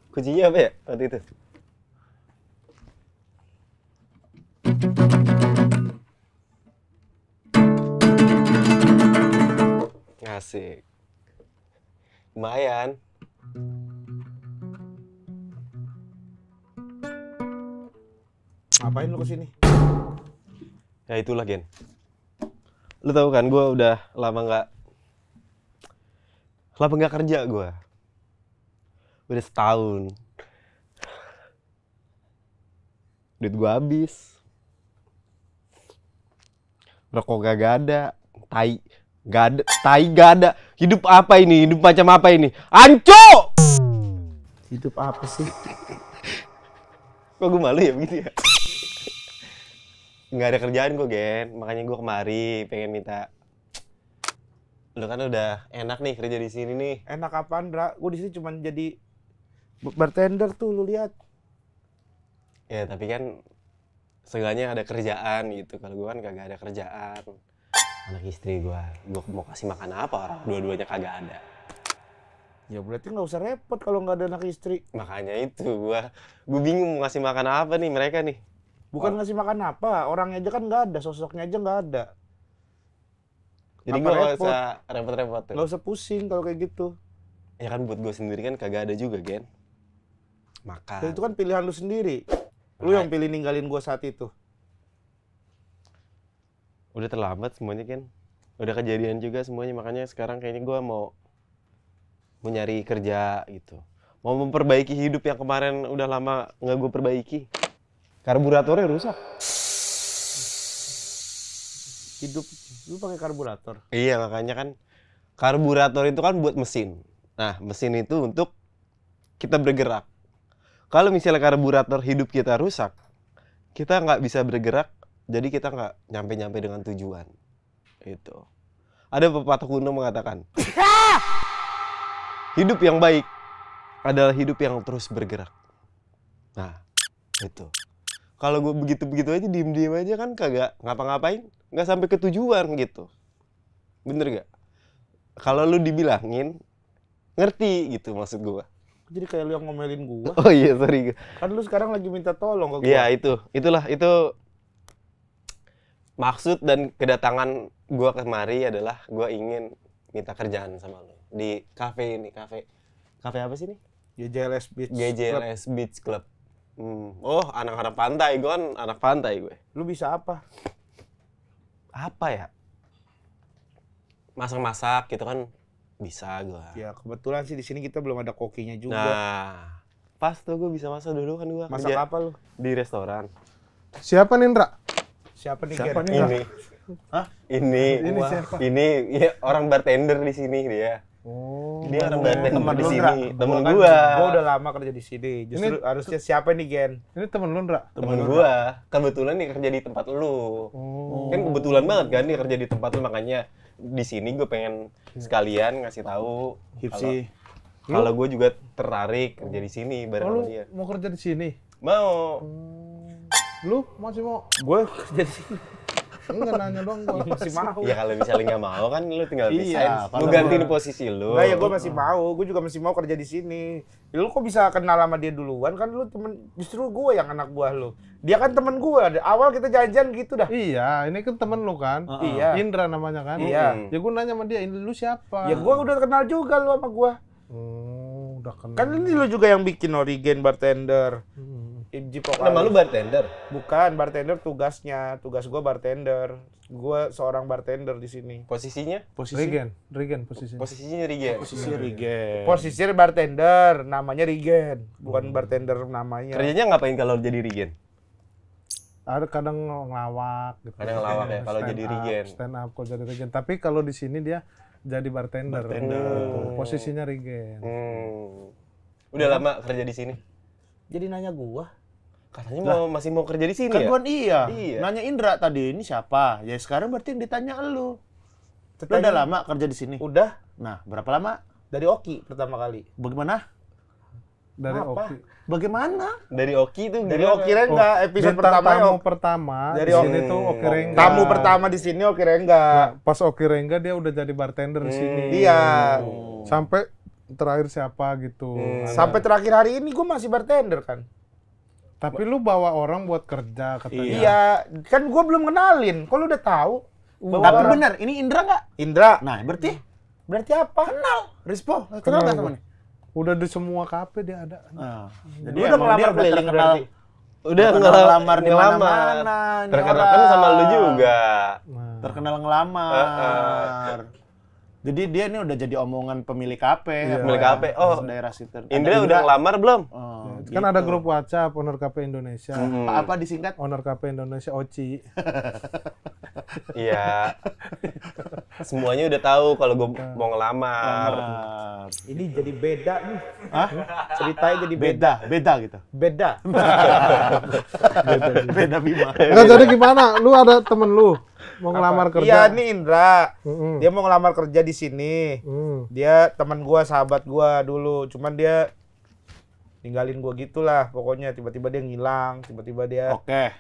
Kuncinya apa ya waktu itu? Asik. Lumayan. Ngapain lu kesini? Ya itulah Gen. Lu tahu kan gue udah lama nggak kerja gue. Udah setahun. Duit gue habis. Rokok gak ada. Tai gak ada. Hidup apa ini? Hidup macam apa ini? Anco! Hidup apa sih? Kok gue malu ya begitu ya? Nggak ada kerjaan gue, Gen. Makanya gue kemari pengen minta. Lu kan udah enak nih kerja di sini nih. Enak apaan, Dra? Gue di sini cuma jadi bartender tuh, lu lihat. Ya, tapi kan seenggaknya ada kerjaan gitu. Kalau gue kan kagak ada kerjaan. Anak istri gue mau kasih makan apa orang dua-duanya kagak ada. Ya berarti nggak usah repot kalau nggak ada anak istri. Makanya itu gue bingung mau ngasih makan apa nih mereka nih. Bukan ngasih makan apa, orangnya aja kan nggak ada, sosoknya aja nggak ada. Jadi gue gak usah repot-repot tuh. Nggak usah pusing kalau kayak gitu. Ya kan buat gue sendiri kan kagak ada juga, Gen. Makan. Dan itu kan pilihan lu sendiri. Lu yang pilih ninggalin gua saat itu. Udah terlambat semuanya, Gen. Udah kejadian juga semuanya, makanya sekarang kayaknya gue mau nyari kerja gitu. Mau memperbaiki hidup yang kemarin udah lama nggak gue perbaiki. Karburatornya rusak. Hidup lu pakai karburator. Iya, makanya kan karburator itu kan buat mesin. Nah, mesin itu untuk kita bergerak. Kalau misalnya karburator hidup kita rusak, kita nggak bisa bergerak, jadi kita nggak nyampe-nyampe dengan tujuan. Itu. Ada pepatah kuno mengatakan, hidup yang baik adalah hidup yang terus bergerak. Nah, itu. Kalau gue begitu-begitu aja, diem-diem aja kan kagak ngapa-ngapain, nggak sampai ke tujuan gitu. Bener gak? Kalau lu dibilangin, ngerti gitu maksud gue. Jadi kayak lu yang ngomelin gua. Oh iya, sorry. Kan lu sekarang lagi minta tolong ke gua. Iya, itu maksud dan kedatangan gua kemari adalah gua ingin minta kerjaan sama lu di kafe ini, kafe apa sih nih? GJLS Beach. GJLS Beach Club. Oh, anak-anak pantai, gua kan anak pantai gue. Lu bisa apa? Apa ya? Masak-masak gitu kan bisa gua. Ya kebetulan sih di sini kita belum ada kokinya juga. Nah, pas tuh gua bisa masak dulu kan gua Masak kerja apa lu? di restoran. Siapa nih, Indra? Siapa nih? Siapa nih? Ini. Hah? Ini Wah. siapa? Ini ya, orang bartender di sini dia. Oh, Dia orang bartender teman di lu, sini. Ndra. Temen Kan gua. Gua udah lama kerja di sini. Justru harusnya siapa nih, Gen? Ini temen lu, Ndra? Temen gua. Kebetulan nih kerja di tempat lu. Kan kebetulan banget kan dia kerja di tempat lu, makanya di sini gue pengen sekalian ngasih tahu Hipsi. kalau gue juga tertarik kerja di sini bareng Oh, sama lu dia. mau kerja di sini? Mau. Lu masih mau? Gue kerja di sini. Enggak nanya dong gua. Masih mau. Ya kalau misalnya nggak mau kan lu tinggal Iya, resign. Lu kalau gantiin gua- posisi lu. Enggak ya, gue masih mau. Gue juga masih mau kerja di sini. Ya, lu kok bisa kenal sama dia duluan? Kan lu temen, justru gue yang anak buah lu. Dia kan temen gue. Awal kita jajan gitu dah. Iya, ini kan temen lu kan? Iya. Indra namanya kan? Iya. Ya gua nanya sama dia, ini lu siapa? Ya gue udah kenal juga lu sama gue. Oh, udah kenal. Kan ini lu juga yang bikin Origen bartender. Ibji Nama lu bartender. Bukan bartender tugasnya. Tugas gue bartender. Gue seorang bartender di sini. Posisinya? Regen posisinya. Posisinya Rigen. Posisi Rigen. Posisi bartender, namanya Rigen, bukan bartender namanya. Kerjanya ngapain kalau jadi Rigen? Ada kadang ngelawak gitu. Kadang ngelawak ya kalau jadi Rigen. Stand up kalau jadi Regen. Tapi kalau di sini dia jadi bartender. Gitu. Posisinya Regen. Udah lama kerja di sini? Jadi nanya gua. Katanya masih mau kerja di sini Kan ya? gua iya. Iya. Nanya Indra tadi ini siapa? Ya sekarang berarti yang ditanya lu. Lu udah lama kerja di sini? Udah. Nah, berapa lama? Dari Oki pertama kali. Bagaimana? Dari Apa? Oki. Bagaimana? Dari Oki itu Dari gimana? Oki Rengga episode Bintang pertama tamu ya. pertama Dari di sini tuh Oki Rengga. Tamu pertama di sini Oki Rengga. Nah, pas Oki Rengga dia udah jadi bartender di sini. Iya. Sampai terakhir siapa gitu. Ada. Sampai terakhir hari ini gue masih bartender kan. Tapi lu bawa orang buat kerja katanya. Iya, kan gue belum kenalin. Kok lu udah tahu? Bawa Tapi orang. benar, ini Indra nggak? Indra. Nah, berarti Berarti apa? kenal. Rispo, kenal Kenal nggak gua. sama nih? Udah di semua kafe dia ada. Nah, Jadi jadi udah emang ngelamar dia udah keliling terkenal. berarti. Udah ngelamar di ngelamar. mana-mana. ini Terkenal orang. kan sama lu juga. Nah, Terkenal ngelamar. Jadi dia ini udah jadi omongan pemilik kafe. Iya. Pemilik kafe. Oh, daerah situ. Indra udah ngelamar belum? Oh, kan ada grup WhatsApp Owner Cafe Indonesia. apa disingkat? Owner Cafe Indonesia OCI. Iya. Semuanya udah tahu kalau gue mau ngelamar. Ini jadi beda nih. Hah? Ceritanya jadi beda. Beda gitu. Beda. Beda Bima. Enggak, jadi gimana? Lu ada temen lu mau ngelamar kerja? Iya, nih Indra. Mm-mm. Dia mau ngelamar kerja di sini. Dia teman gua, sahabat gua dulu. Cuman dia ninggalin gua gitulah. Pokoknya tiba-tiba dia ngilang, tiba-tiba dia Oke.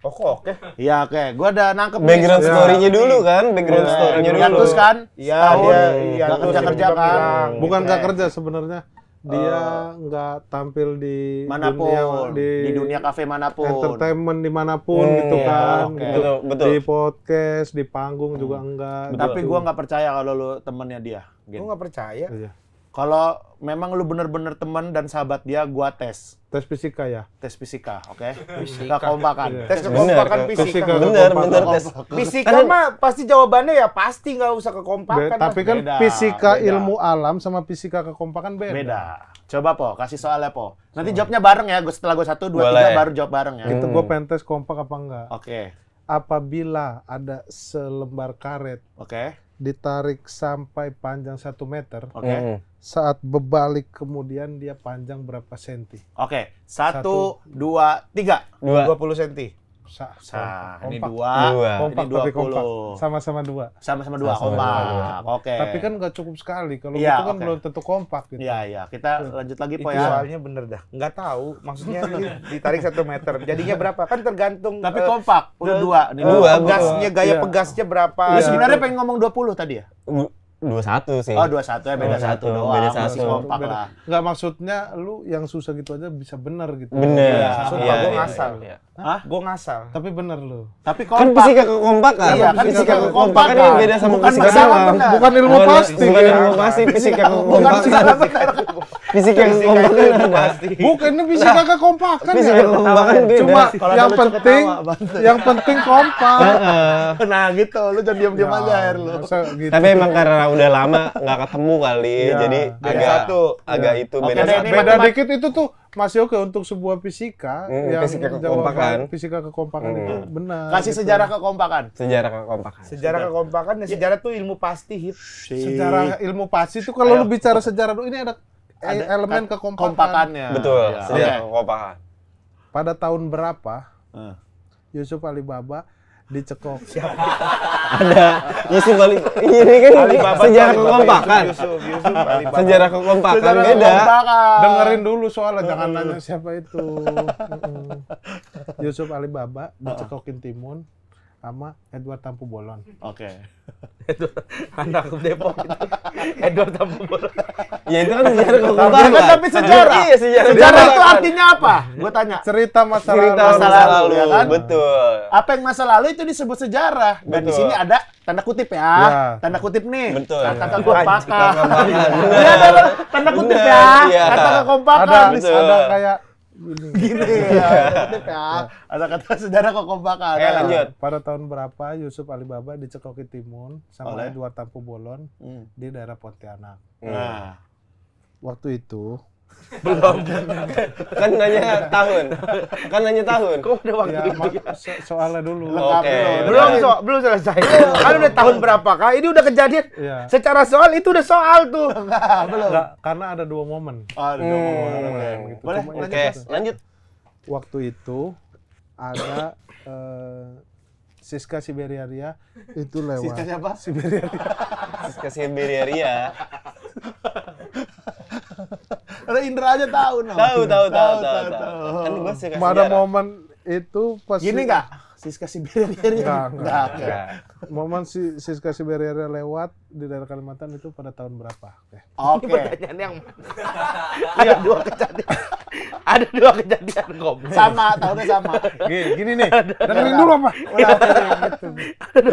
Oh, kok oke. Iya, oke. Gua udah nangkep Background Iya. story-nya dulu kan, background Iya, story-nya dulu. Terus kan? Iya, Setahun dia nggak terus kerja-kerja tiba-tiba kan? ngilang. Bukan Gitu. nggak kerja sebenarnya. Dia nggak tampil di Manapun, dunia, di dunia kafe manapun. entertainment dimanapun gitu Iya, kan. oke. Gitu. Betul, betul. Di podcast, di panggung juga enggak. Tapi gitu. gua nggak percaya kalau lu temennya dia. Gua Gini. nggak percaya. Iya. Kalau memang lu bener-bener teman dan sahabat dia, gua tes. Tes fisika ya. Tes fisika, oke? Kekompakan. Iya. Tes kekompakan Bener. fisika. Bener tes. Fisika mah pasti jawabannya ya pasti nggak usah kekompakan. Tapi kan Beda, fisika beda. ilmu alam sama fisika kekompakan beda. Beda. Coba Po, kasih soalnya Po. Nanti jawabnya bareng ya. Setelah gua 1, 2, 3 Boleh. baru jawab bareng ya. Itu gue pengen tes kompak apa enggak. Oke. Apabila ada selembar karet Oke. ditarik sampai panjang 1 meter, Oke. saat berbalik kemudian dia panjang berapa senti? Oke. 1, 2, 3. 20 cm. Ini kompak. 2. Kompak Ini tapi kompak. 20. Sama-sama 2. Sama-sama 2 Sama-sama kompak. Oke. Tapi kan nggak cukup sekali. Kalau Iya, itu kan oke. belum tentu kompak gitu. Iya, iya. Kita lanjut lagi Po Itu ya. soalnya bener dah. Nggak tahu. Maksudnya ini ditarik 1 meter. Jadinya berapa? Kan tergantung. Tapi kompak. Udah 2. Ini Dua, pegasnya, gaya Iya. pegasnya berapa? Lu Iya. sebenarnya pengen ngomong 20 tadi ya? 21 sih. Oh, 21 ya, beda 1 21, doang. beda Masih satu. kompak Beda. lah. Nggak, maksudnya lu yang susah gitu aja bisa bener gitu. Bener. Iya. Sumpah, Iya, gua iya, ngasal. iya. Hah? Gue ngasal. Tapi bener lu. Tapi Kan kompak. fisika kekompakan. Iya, kan fisika fisika kekompakan kekompakan. ini beda sama Bukan fisika masalah alam. benar. Bukan ilmu Bukan- pasti. Bukan ya. ilmu pasti, fisika Bukan kekompakan. masalah benar. Fisika kekompakan apa? Bukan, ini fisika kekompakan Fisika ya. kekompakan beda. Cuma Kalau yang ada lucu penting, ketawa, bantu. yang penting kompak. Nah gitu, lu jangan diam-diam aja Her lu. Masa gitu. Tapi emang karena udah lama nggak ketemu kali, Iya. jadi Beda agak satu. agak itu Oke beda deh, satu. ini Beda matematik. dikit itu tuh masih oke untuk sebuah fisika yang fisika jawaban kekompakan. fisika kekompakan itu benar. Kasih gitu. sejarah kekompakan. Sejarah kekompakan. Sejarah kekompakan ya sejarah tuh ilmu pasti hit. Sejarah ilmu pasti itu kalau lu bicara sejarah tuh ini ada elemen kekompakan. Kompakannya. Betul, Iya. sejarah Oke. kekompakan. Pada tahun berapa Eh. Yusuf Alibaba dicekok? Ada Yusuf ini kan sejarah kekompakan. Yusuf Alibaba. Sejarah kekompakan Sejarah beda. kekompakan. Dengerin dulu soalnya, jangan nanya siapa itu. Yusuf Alibaba dicekokin timun sama Edward Tampu Bolon. Oke. Anak Depok itu. Edward Tampu Bolon. Ya itu kan sejarah kekompakan. Tapi sejarah. Iya, sejarah. Sejarah itu artinya apa? Gue tanya. Cerita masa cerita lalu. masa lalu, ya kan? betul. Apa yang masa lalu itu disebut sejarah. Dan di Betul. sini ada tanda kutip ya. Ya. Tanda kutip nih. Betul. Kata Ya. kekompakan. Kekompakan. Iya ada tanda kutip Bener, ya. iya. Kata kekompakan. Ada Betul. kayak Gini ya. Tanda kutip ya. Ada kata sejarah kekompakan. Oke, lanjut. pada tahun berapa Yusuf Alibaba dicekokin timun sama Oleh? Edward Tampu Bolon Hmm. di daerah Pontianak. Nah. Waktu itu Kan nanya tahun. Kan nanya tahun. Kok udah waktu ya, itu? soalnya dulu. Oke. Belum selesai. Kan udah tahun berapa kak? Ini udah kejadian. Iya. Secara soal itu udah soal tuh. Enggak, karena ada 2 momen. Aduh. Gitu. Boleh Cuma lanjut. Oke, itu. lanjut. Waktu itu ada Siska Siberiaria itu lewat. Siska siapa? Siska Siberia. Ada Indra aja tahu, no. Tahu. Kan gua suka Ada sejarah. momen itu pas Gini nggak? Siska Siberia. Enggak. Enggak. Momen si Siska Siberia lewat di daerah Kalimantan itu pada tahun berapa? Oke. Pertanyaan yang ada dua kejadian. Ada dua kejadian goblok. Sama, tahunnya sama. Gini nih, dengerin dulu apa?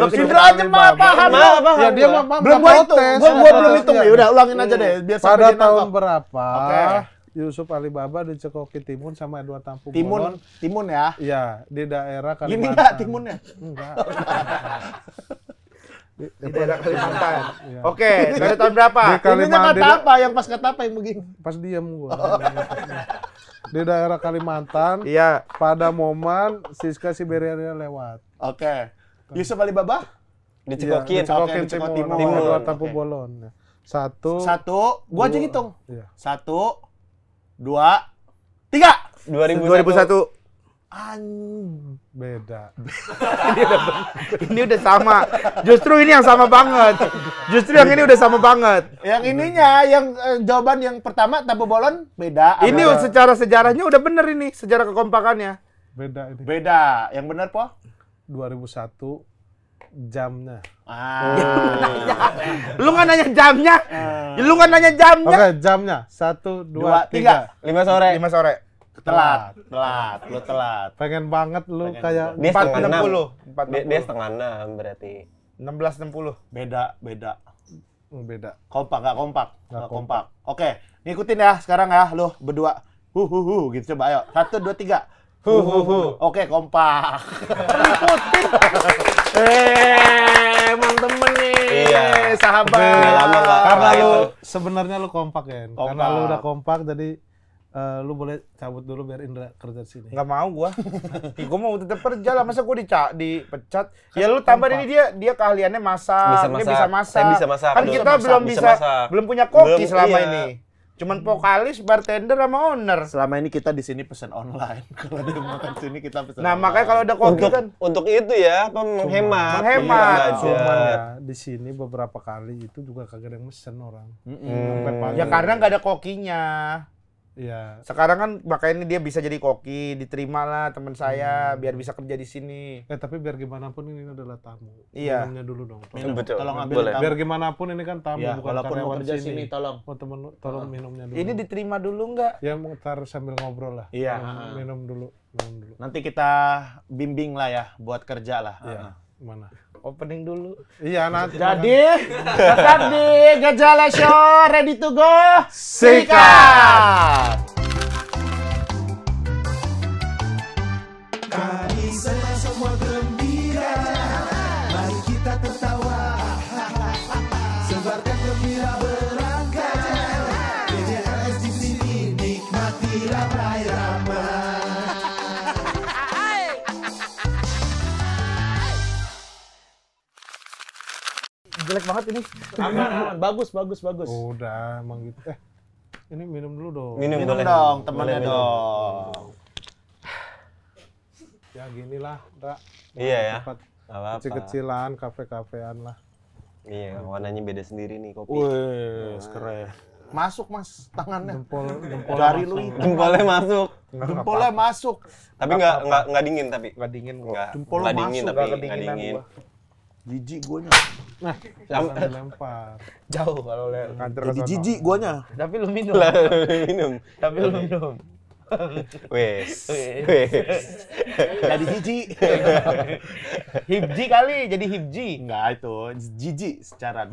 Indra aja mah paham. Ya dia mah Belum gua hitung. Gua belum hitung ya. Udah ulangin aja deh biar sampai Pada dia tahun nangkep. berapa? Oke. Yusuf Alibaba dicekoki Timun sama Edward Tampu Timun ya. Iya, di daerah Kalimantan. Gini nggak timunnya? Enggak. Di daerah Kalimantan. Iya. Oke, dari tahun berapa? Di Ininya Kalimantan. kata apa? Yang pas kata apa yang begini? Pas diem gua. Di daerah Kalimantan, Iya. pada momen Siska Siberia lewat. Oke. Yusuf Alibaba? Dicekokin. Dicekokin Oke, dicekokin Timun. Timun. Edward Tampu Oke. Bolon. Satu. Gua aja ngitung. Iya. 1, 2, 3. 2001. Beda. Ini udah sama. Justru ini yang sama banget. Justru yang ini udah sama banget. Yang ininya, yang jawaban yang pertama Tampu Bolon beda. Ini secara sejarahnya udah bener ini, sejarah kekompakannya. Beda ini. beda. Yang benar, Po? 2001 jamnya. Lu nggak nanya jamnya? Lu nggak nanya jamnya? Oke, jamnya. 1, 2, 3. 5 sore. 5 sore. Telat. Lu telat. Pengen banget lu Pengen kayak Dia setengah 4.60. 6. Dia setengah 6 berarti. 16.60. Beda. beda. Kompak, nggak kompak. Nggak Nggak kompak. Oke, ngikutin ya sekarang ya, lu berdua. Gitu coba ayo. 1, 2, 3. Oke, kompak. Emang temen nih. Iya. Sahabat. Udah lama nggak Karena itu. lu sebenarnya lu kompak ya. Kompak. Karena lu udah kompak jadi lu boleh cabut dulu biar Indra kerja di sini. Nggak mau gua. Gua mau tetap kerja lah, masa gua dipecat. Ya lu tambah ini dia keahliannya masak, dia bisa masak. Saya bisa masak. Kan Aduh, kita belum bisa masak. belum punya koki Belum, selama iya. ini. Cuman vokalis, bartender sama owner. Selama ini kita di sini pesan online. Kalau dia makan sini kita pesan. Nah, online. makanya kalau ada koki Untuk kan itu ya, apa menghemat. Menghemat. Cuman Iya, ya di sini beberapa kali itu juga kagak ada yang mesen orang. Mm-mm. Sampai pagi. ya karena nggak ada kokinya. Iya. Sekarang kan makanya dia bisa jadi koki, diterima lah teman saya biar bisa kerja di sini. Tapi biar gimana pun ini adalah tamu. Iya. Minumnya dulu dong. Minum. Betul. Tolong ambil Boleh. tamu. Biar gimana pun ini kan tamu Ya, bukan walaupun mau karyawan kerja sini. sini tolong. Oh temen lu, tolong minumnya dulu. Ini diterima dulu nggak? Ya ntar sambil ngobrol lah. Iya. Minum dulu. Nanti kita bimbing lah ya buat kerja lah. Iya. Mana? Opening dulu. Iya nanti. Jadi, tetap di Gejala Show, ready to go, Sikat! Kami senang semua gembira, mari kita tertawa, sebarkan gembira berangkat. PDRS di sini nikmati ramai-ramai. Jelek banget ini. Aman, bagus. Udah emang gitu. Ini minum dulu dong. Minum Minum boleh. dong, temannya Boleh minum. dong. Ya gini lah, Ra. Iya ya. Tempat Nggak apa-apa. kecil-kecilan, kafe-kafean lah. Iya, warnanya beda sendiri nih kopi. Wih, keren. Masuk mas, tangannya. Jempol Jari masuk. lu itu. Jempolnya masuk. Jempolnya masuk. Tapi nggak dingin tapi. Nggak dingin gua. Nggak. Jempol Nggak lu dingin masuk, tapi nggak nggak kedinginan dingin. gua. Jijik guanya. Jangan dilempar. Jauh kalau lihat kantor Jadi ke sono. jijik guanya. Tapi lu minum. Lah, minum. Tapi lu minum. Wes. Jadi jijik. Hibji kali, jadi hibji. Enggak itu, jijik secara.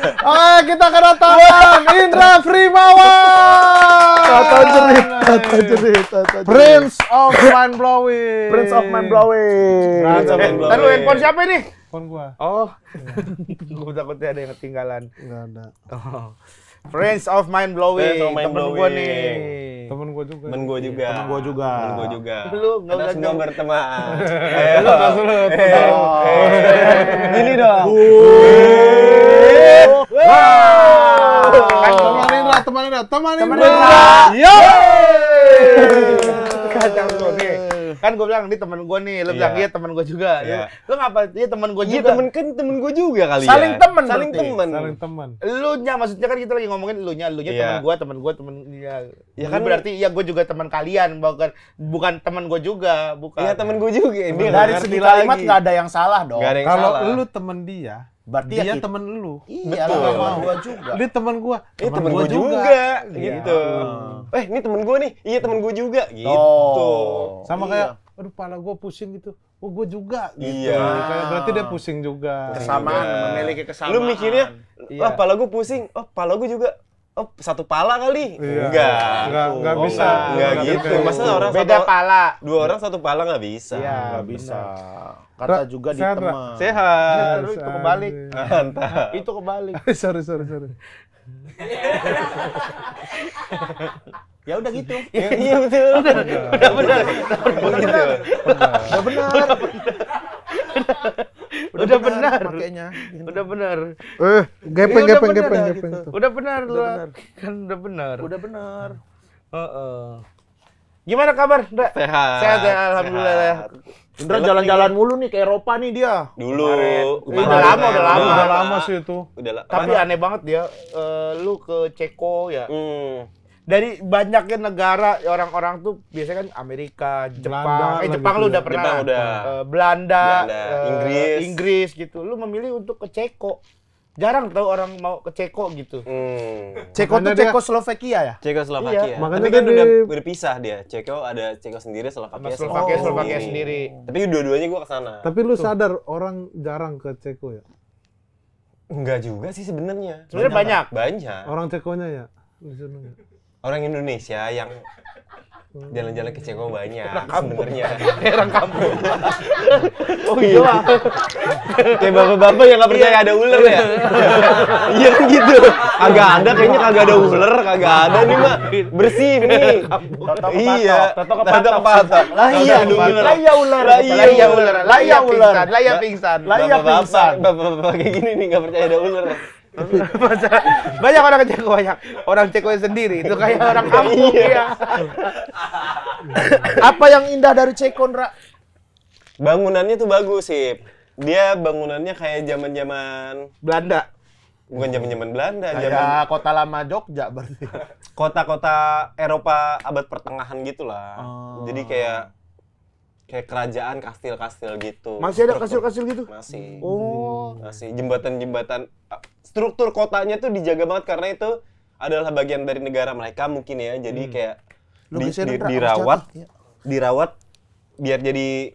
Oke, kita kedatangan Indra Primawan. Tata jerit. Prince of Mind Blowing. Prince of Mind Blowing. Prince of Mind Blowing. Ntar lu handphone siapa ini? Telepon gua. Oh. Gua takutnya ada yang ketinggalan. Enggak ada. Oh. Friends of Mind Blowing. Friends of Mind Temen gua Blowing. nih. Temen gua juga. Temen gue juga. Temen gua juga. Temen gue juga. Lu nggak Kita usah semua jauh. berteman. Lu nggak sulut. Gini dong. Teman Indra. Indra. Yo. Kacang tuh nih. Kan gue bilang, ini temen gue nih. Lu Iya. bilang, iya temen gue juga. Iya. Lu ngapa? Iya temen gue Iya juga. temen gue juga kali Saling ya. temen Saling berarti. temen. Saling teman. Elunya, maksudnya kan kita lagi ngomongin elunya Iya. temen gue, temen dia. Ya Kan kan- berarti iya gue juga teman kalian, bukan temen gue juga, bukan. Iya temen gue juga. Dia nggak Dari ngerti segi kalimat lagi. nggak ada yang salah dong. Nggak ada yang Kalau salah. lu temen dia, Berarti dia ya kita- temen lu. Iya, Betul. lah sama gua juga. Dia temen gua. Temen gua gue juga. Gitu. Ini temen gue nih. Iya temen gue juga. Gitu. Oh. Sama Iya. kayak, aduh pala gua pusing gitu. Oh gua juga. Gitu. Iya. Kayak berarti dia pusing juga. Kesamaan, Iya. memiliki kesamaan. Lu mikirnya, Iya. pala gue pusing. Oh, pala gue juga. Oh, satu pala kali. Iya. Enggak. Nggak Oh, bisa. Enggak Nggak gitu. kayak Masa gitu. orang Beda pala. dua orang satu pala nggak bisa. Iya. Nggak bisa. Kata juga di Sehat, Ra? teman. Sehat. Terus itu kebalik. Mantap. Itu kebalik. sorry. Ya udah gitu. Iya betul. Udah benar. Begitu. Udah benar. Makanya. Udah benar. Gepeng. Udah benar lu. Kan udah benar. Udah benar. Gimana kabar, Ndra? Sehat. Sehat ya, alhamdulillah ya. Sehat. Indra jalan-jalan mulu nih ke Eropa nih dia. Dulu. Udah lama. Udah lama sih itu. Udah Tapi aneh banget dia, lu ke Ceko ya. Hmm. Dari banyaknya negara orang-orang tuh biasanya kan Amerika, Jepang. Belanda Jepang gitu lu ya. udah pernah. Jepang udah. Belanda, Inggris. Inggris gitu. Lu memilih untuk ke Ceko. Jarang tahu orang mau ke Ceko gitu. Ceko tuh Makanya dia- Cekoslovakia ya? Cekoslovakia. Iya. Makanya Tapi dia kan di- udah pisah dia. Ceko ada Ceko sendiri, Sama Slovakia Slovakia sendiri. Tapi dua-duanya gua kesana. Tapi lu sadar orang jarang ke Ceko ya? Enggak juga sih sebenarnya. Sebenarnya banyak. Banyak. Orang Cekonya ya? Di sana ya? Orang Indonesia yang jalan-jalan ke Ceko banyak sebenarnya. Orang kampung. Oh iya. Kayak bapak-bapak yang nggak percaya ada ular ya. Iya kan gitu. Kagak ada, kayaknya kagak ada ular, kagak ada nih mah. Bersih nih. Iya. Toto kepatok. Lah iya ada ular. Lah iya ular. Lah iya Lah iya ular. ular. Lah iya pingsan. Lah iya pingsan. Lah iya pingsan. Bapak-bapak kayak gini nih nggak percaya ada ular. Banyak orang ke Ceko, banyak. Orang Ceko sendiri. Itu kayak orang kampung ya. Apa yang indah dari Ceko, Ndra? Bangunannya tuh bagus sih. Dia bangunannya kayak zaman-zaman Belanda. bukan zaman-zaman Belanda, zaman Kayak kota lama Jogja berarti. kota-kota Eropa abad pertengahan gitu lah. Oh. Jadi kayak kerajaan, kastil-kastil gitu. Masih ada Struktur- kastil-kastil gitu? Masih. Oh. Masih jembatan-jembatan. Struktur kotanya tuh dijaga banget karena itu adalah bagian dari negara mereka mungkin ya. Jadi kayak Lu geser, Ndra, dirawat, harus jatuh. dirawat biar jadi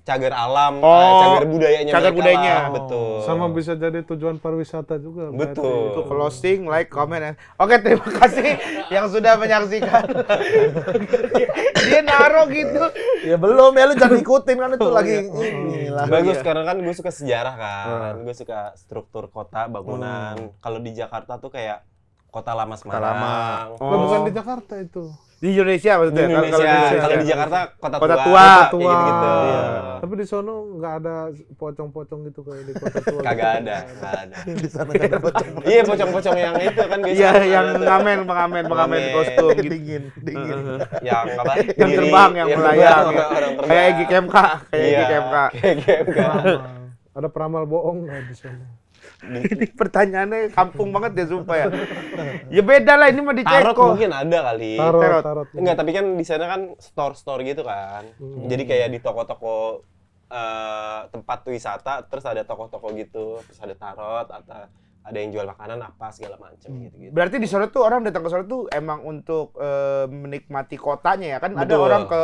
cagar alam, Oh, cagar budayanya cagar mereka budayanya. lah. Betul. Sama bisa jadi tujuan pariwisata juga. berarti. Betul. Itu closing, like, comment. Oke, terima kasih yang sudah menyaksikan. Dia naruh gitu. Ya belum ya, lu jangan ikutin kan itu lagi ini lah. Bagus karena kan gue suka sejarah kan, gue suka struktur kota, bangunan. Kalau di Jakarta tuh kayak kota lama Semarang. Lah, bukan di Jakarta itu. Di Indonesia Di maksudnya. Indonesia, kalau di Jakarta kota Kota tua, tua. kayak gitu-gitu. Iya. Tapi di sono nggak ada pocong-pocong gitu kayak di kota tua. Kagak ada, nggak ada. Di sana kan ada pocong. Iya, pocong-pocong yang itu kan biasa. Iya, yang ada tuh. pengamen Pengamen. kostum gitu. Dingin. Yang apa? Yang diri- terbang, yang melayang. orang terbang. Kayak Egi KMK, kayak Iya, Egi KMK. kayak GMK. Ada peramal bohong nggak di sono? Ini pertanyaannya kampung banget ya sumpah ya. Ya beda lah, ini mah di Tarot Ceko. mungkin ada kali. Tarot. Enggak, tapi kan di sana kan store-store gitu kan. Jadi kayak di toko-toko tempat wisata, terus ada toko-toko gitu, terus ada tarot, atau ada yang jual makanan apa segala macam gitu-gitu. Berarti di sana tuh orang datang ke sana tuh emang untuk menikmati kotanya ya kan? Ada Betul. orang ke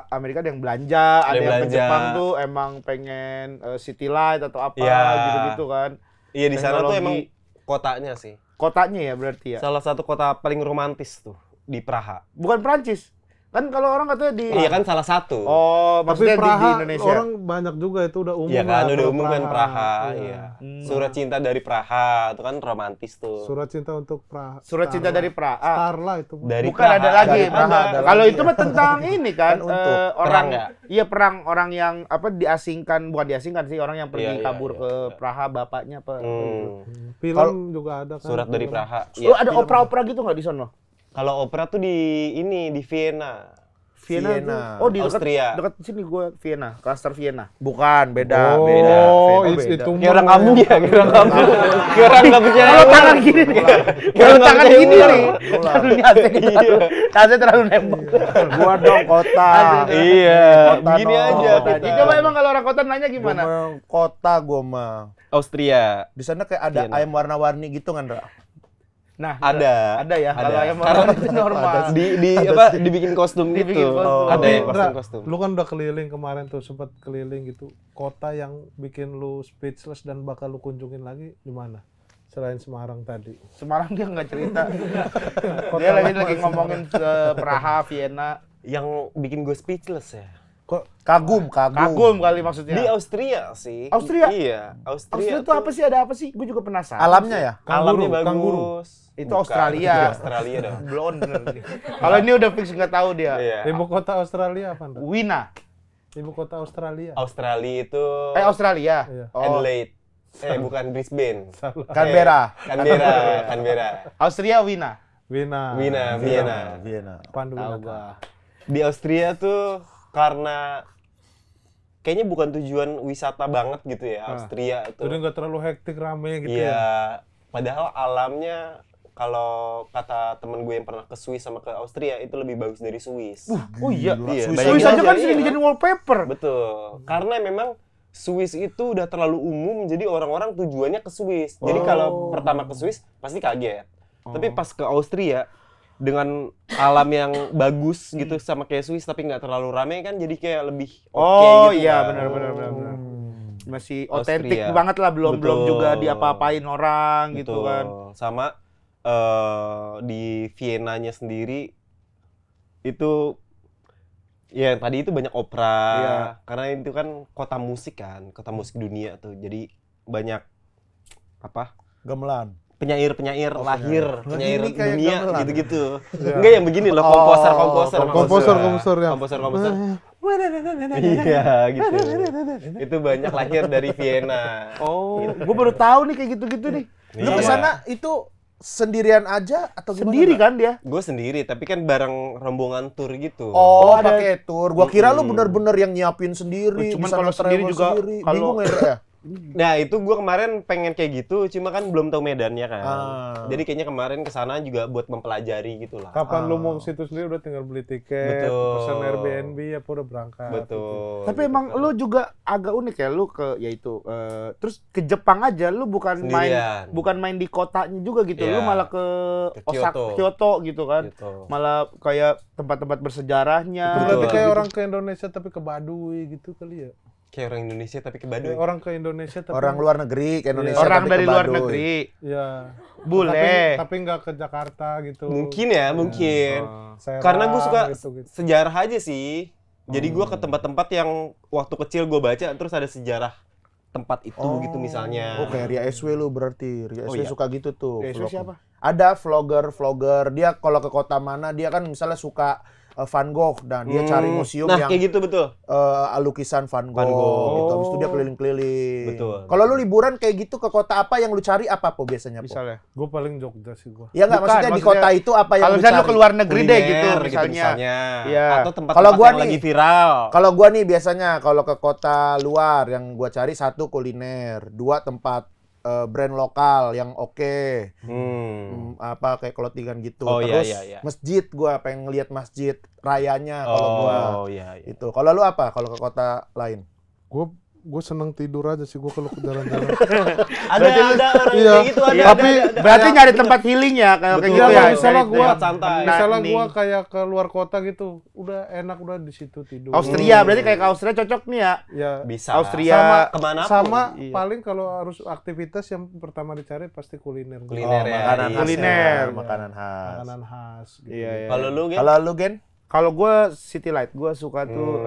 Amerika ada yang belanja, ada yang yang ke belanja. Jepang tuh emang pengen city light atau apa Iya. gitu-gitu kan. Iya, di sana tuh Teknologi. emang kotanya sih. Kotanya ya berarti ya. Salah satu kota paling romantis tuh di Praha. Bukan Prancis. Kan kalau orang katanya di Iya kan salah satu. Oh, Tapi maksudnya di Praha Indonesia. orang banyak juga itu udah umum. Iya kan lah, udah kalau umum kan Praha, Iya. iya. Surat cinta dari Praha, itu kan romantis tuh. Surat cinta untuk Praha. Surat cinta dari Praha. Starla itu. Dari Bukan ada lagi. dari Praha. Ada. Kalau itu mah tentang ini kan, Kan untuk orang perang ya? Iya perang, orang yang apa diasingkan, bukan diasingkan sih, orang yang pergi Iya, kabur iya, ke iya. Praha bapaknya apa. Film juga ada kan. Surat dari Praha. Oh, Iya. ada opera-opera gitu nggak di sono? Kalau opera tuh di Vienna. Vienna. Vienna. Oh, di dekat Austria. dekat sini gua Vienna, klaster Vienna. Bukan, beda, Oh, beda. Vienna itu beda. Kayak orang kampung ya, kayak orang kampung. Kayak orang nggak percaya. Kalau tangan gini nih. Kalau tangan gini nih. Ular. Aduh, ini AC terlalu nembak. Gua dong kota. Iya, Kota begini dong. aja Kota. kita. Coba emang kalau orang kota nanya Gua gimana? mah kota gua mah. Austria. Di sana kayak ada Vienna. ayam warna-warni gitu kan, Ra? Nah, Ada. Ada ya. Ada. Kalau yang Karena itu normal. dibikin kostum Dibikin gitu. kostum. Ada Tapi, yang Ra, kostum. lu kan udah keliling kemarin tuh, sempat keliling gitu. Kota yang bikin lu speechless dan bakal lu kunjungin lagi di mana? Selain Semarang tadi. Semarang dia nggak cerita. Dia lagi ngomongin ke Praha, Vienna. Yang bikin gue speechless ya. Kagum. Kagum kali maksudnya. Di Austria sih. Austria? Iya, Austria itu apa sih? Ada apa sih? Gue juga penasaran. Alamnya ya? Alamnya bagus. Kanguru. Itu Bukan, Australia. itu Australia dong. Belum bener nih. Kalau ini udah fix nggak tahu dia. Iya. Ibu kota Australia apa, Ndra? Wina. Ibu kota Australia. Australia itu Australia. Iya. Adelaide. Bukan Brisbane. Canberra. Canberra. Austria Wina. Wina. Vienna. Vienna. Pandu Tahu Winata. gua. Di Austria tuh karena kayaknya bukan tujuan wisata banget gitu ya, Austria itu. Jadi nggak terlalu hektik rame gitu ya. Iya, padahal alamnya kalau kata temen gue yang pernah ke Swiss sama ke Austria itu lebih bagus dari Swiss. Oh iya. Iya, Swiss bayangin Swiss aja kan iya. sering dijadiin wallpaper. Betul. Karena memang Swiss itu udah terlalu umum, jadi orang-orang tujuannya ke Swiss. Jadi kalau pertama ke Swiss pasti kaget. Tapi pas ke Austria dengan alam yang bagus gitu sama kayak Swiss tapi nggak terlalu rame kan jadi kayak lebih oke Oh gitu iya, kan. benar. Masih Austria. otentik banget lah, belum Betul. juga diapa-apain orang gitu Betul. kan. Sama di Vienna-nya sendiri itu ya tadi itu banyak opera Iya. karena itu kan kota musik dunia tuh. Jadi banyak apa? Gamelan. penyair lahir, penyair Ini kayak dunia gamelan. gitu-gitu. Enggak yang begini loh, komposer Komposer yang. Iya gitu. Itu banyak lahir dari Vienna. Oh, gue baru tahu nih kayak gitu-gitu nih. Lu ke sana itu sendirian aja atau gimana? Sendiri kan dia? Gue sendiri, tapi kan bareng rombongan tour gitu. Oh, ada- pakai tour. Gua kira lu bener-bener yang nyiapin sendiri. Cuman bisa kalau sendiri nge-travel juga, sendiri. kalau- Bingung ya, Ndra, ya? Nah itu gue kemarin pengen kayak gitu, cuma kan belum tahu medannya kan. Ah. Jadi kayaknya kemarin kesana juga buat mempelajari gitu lah. Kapan lu mau ke situ sendiri udah tinggal beli tiket, Betul. pesan Airbnb apa udah berangkat. Betul. Tapi gitu emang kan. lu juga agak unik ya, lu ke yaitu terus ke Jepang aja, lu Sendirian. bukan main di kotanya juga gitu. Iya. Lu malah ke Ke Kyoto. Kyoto gitu kan. Gitu. Malah kayak tempat-tempat bersejarahnya. Itu berarti Betul. kayak orang ke Indonesia tapi ke Baduy gitu kali ya. Kayak orang Indonesia tapi ke Kayak Baduy. orang ke Indonesia tapi Orang luar negeri ke Indonesia. Orang tapi dari ke luar Baduy. negeri. ya. Boleh. Tapi nggak ke Jakarta gitu. Mungkin ya, mungkin. Serang, Karena gue suka gitu-gitu. sejarah aja sih. Jadi gue ke tempat-tempat yang waktu kecil gue baca terus ada sejarah tempat itu gitu misalnya. Oh, kayak Ria SW lu berarti. Ria Oh, SW iya. suka gitu tuh. Ria SW vlog. siapa? Ada vlogger. Dia kalau ke kota mana, dia kan misalnya suka Van Gogh dan dia cari museum nah, yang kayak gitu betul. lukisan Van Gogh, Van Gogh. gitu. Habis itu dia keliling-keliling. Betul. Kalau lu liburan kayak gitu ke kota apa yang lu cari apa po biasanya, Po? Misalnya. Gue paling Jogja sih gue. Ya enggak, Bukan, maksudnya di maksudnya kota itu apa yang Kalau lu misalnya lu cari? ke luar negeri deh gitu Kuliner misalnya. Iya. Atau tempat-tempat Kalau gua yang nih- lagi viral. Kalau gua nih biasanya kalau ke kota luar yang gua cari satu kuliner, dua tempat brand lokal yang oke. Apa kayak clothingan gitu. Oh, iya, Terus iya, iya. masjid gua pengen ngeliat masjid rayanya kalau gua. Oh iya iya. Itu. Kalau lu apa kalau ke kota lain? Gue seneng tidur aja sih gue kalau ke jalan-jalan. Ada orang Iya. kayak gitu ada. Iya, Tapi berarti nyari tempat healing ya kalau kayak Betul. gitu Iya, ya. kalau misalnya Nyari gua- tempat santai. Misalnya Nah, gue ini. kayak ke luar kota gitu, udah enak udah di situ tidur. Austria, berarti kayak ke Austria cocok nih ya. Ya. Bisa. Austria. Sama Kemana pun. sama Iya. paling kalau harus aktivitas yang pertama dicari pasti kuliner. Kuliner ya. makanan iya. khas. Kuliner. ya, makanan khas. Makanan khas. Gitu. Iya, iya. Kalau lu Gen? Kalau lu Gen? Kalau gue City Light, gue suka tuh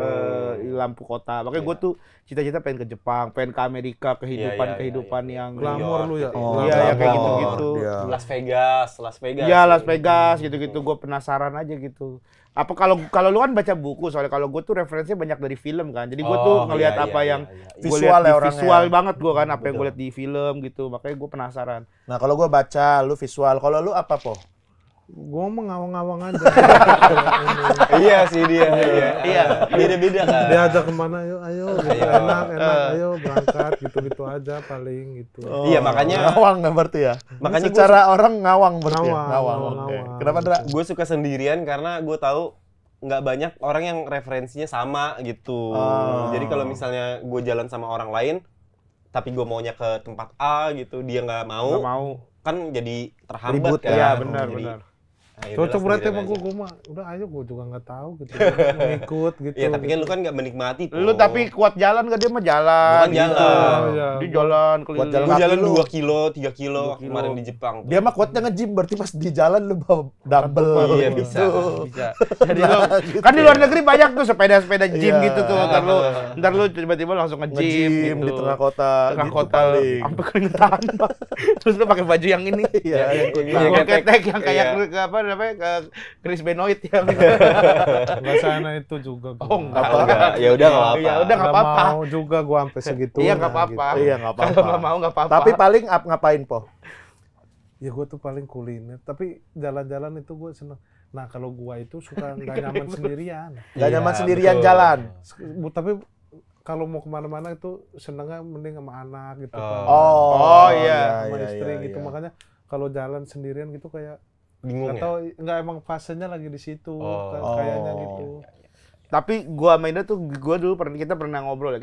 lampu kota. Makanya gue tuh cita-cita pengen ke Jepang, pengen ke Amerika, kehidupan yang Glamor lu ya. Oh, Iya, ya kayak glamor, gitu-gitu. dia. Las Vegas. Iya, Las Vegas gitu-gitu. Gue penasaran aja gitu. Apa kalau lu kan baca buku, soalnya kalau gue tuh referensinya banyak dari film kan. Jadi gue tuh Oh, ngelihat iya, apa iya, yang iya, iya. gua Visual lihat ya di orangnya. visual banget gue kan, apa yang gue Betul. lihat di film gitu. Makanya gue penasaran. Nah, kalau gua baca, lu visual. Kalau lu apa, Po? Gua mah ngawang-ngawang aja. Iya sih dia. Iya. Beda-beda kan. Dia ajak kemana, ayo, gitu. Enak, ayo berangkat, gitu-gitu aja paling gitu. Iya, makanya ngawang nggak berarti ya? Makanya secara orang ngawang berarti ya? Ngawang, Oke. ngawang. Kenapa, Dra? gue suka sendirian karena gue tahu nggak banyak orang yang referensinya sama gitu. Jadi kalau misalnya gue jalan sama orang lain, tapi gue maunya ke tempat A gitu, dia nggak Nggak mau, mau. kan jadi terhambat Ribut kan. Iya, Jadi, benar. ah, yaudahlah, Cocok berarti sendirian sama aja. gua mah. Udah ayo gua juga nggak tahu gitu. Gua ngikut gitu. Iya, tapi kan lu kan nggak menikmati. Lu Po. tapi kuat jalan gak? Dia mah jalan. Bukan jalan. Oh, iya. Dia jalan Kuat keliling. jalan Gue jalan kaki lu. 2 kilo, 3 kilo 2 kilo. kemarin di Jepang. Dia mah kuatnya nge-gym, berarti pas di jalan lu bawa dumbbell. Iya, gitu. bisa. Bisa. Jadi lu kan di luar negeri banyak tuh sepeda-sepeda gym Iya. gitu tuh. Ntar lu tiba-tiba langsung nge-gym Nge-gym gitu. di tengah kota. Tengah gitu kota paling. sampai keringetan. Terus lu pakai baju yang ini. Iya, yang Iya, Gua ketek. ketek yang kayak Iya. ke apa namanya ke Chris Benoit yang Nggak sana itu juga. Gua. Oh, enggak. Enggak, ya udah nggak apa-apa. Ya udah nggak Nggak apa-apa. mau juga gua sampai segitu. Iya nggak apa-apa. Iya, nggak apa-apa. Kalau nggak mau nggak apa-apa. Tapi paling ngapain, Po? Ya gua tuh paling kuliner. Tapi jalan-jalan itu gua seneng. Nah kalau gua itu suka nggak nyaman sendirian. Gak Iya, nyaman sendirian betul. jalan. Tapi kalau mau kemana-mana itu senengnya mending sama anak gitu. Pak. Oh, iya. Sama iya, istri iya, gitu. iya. Makanya kalau jalan sendirian gitu kayak Bingung ya? atau nggak emang fasenya lagi di situ kayaknya gitu. Tapi gua sama Indra tuh gua dulu kita pernah ngobrol ya,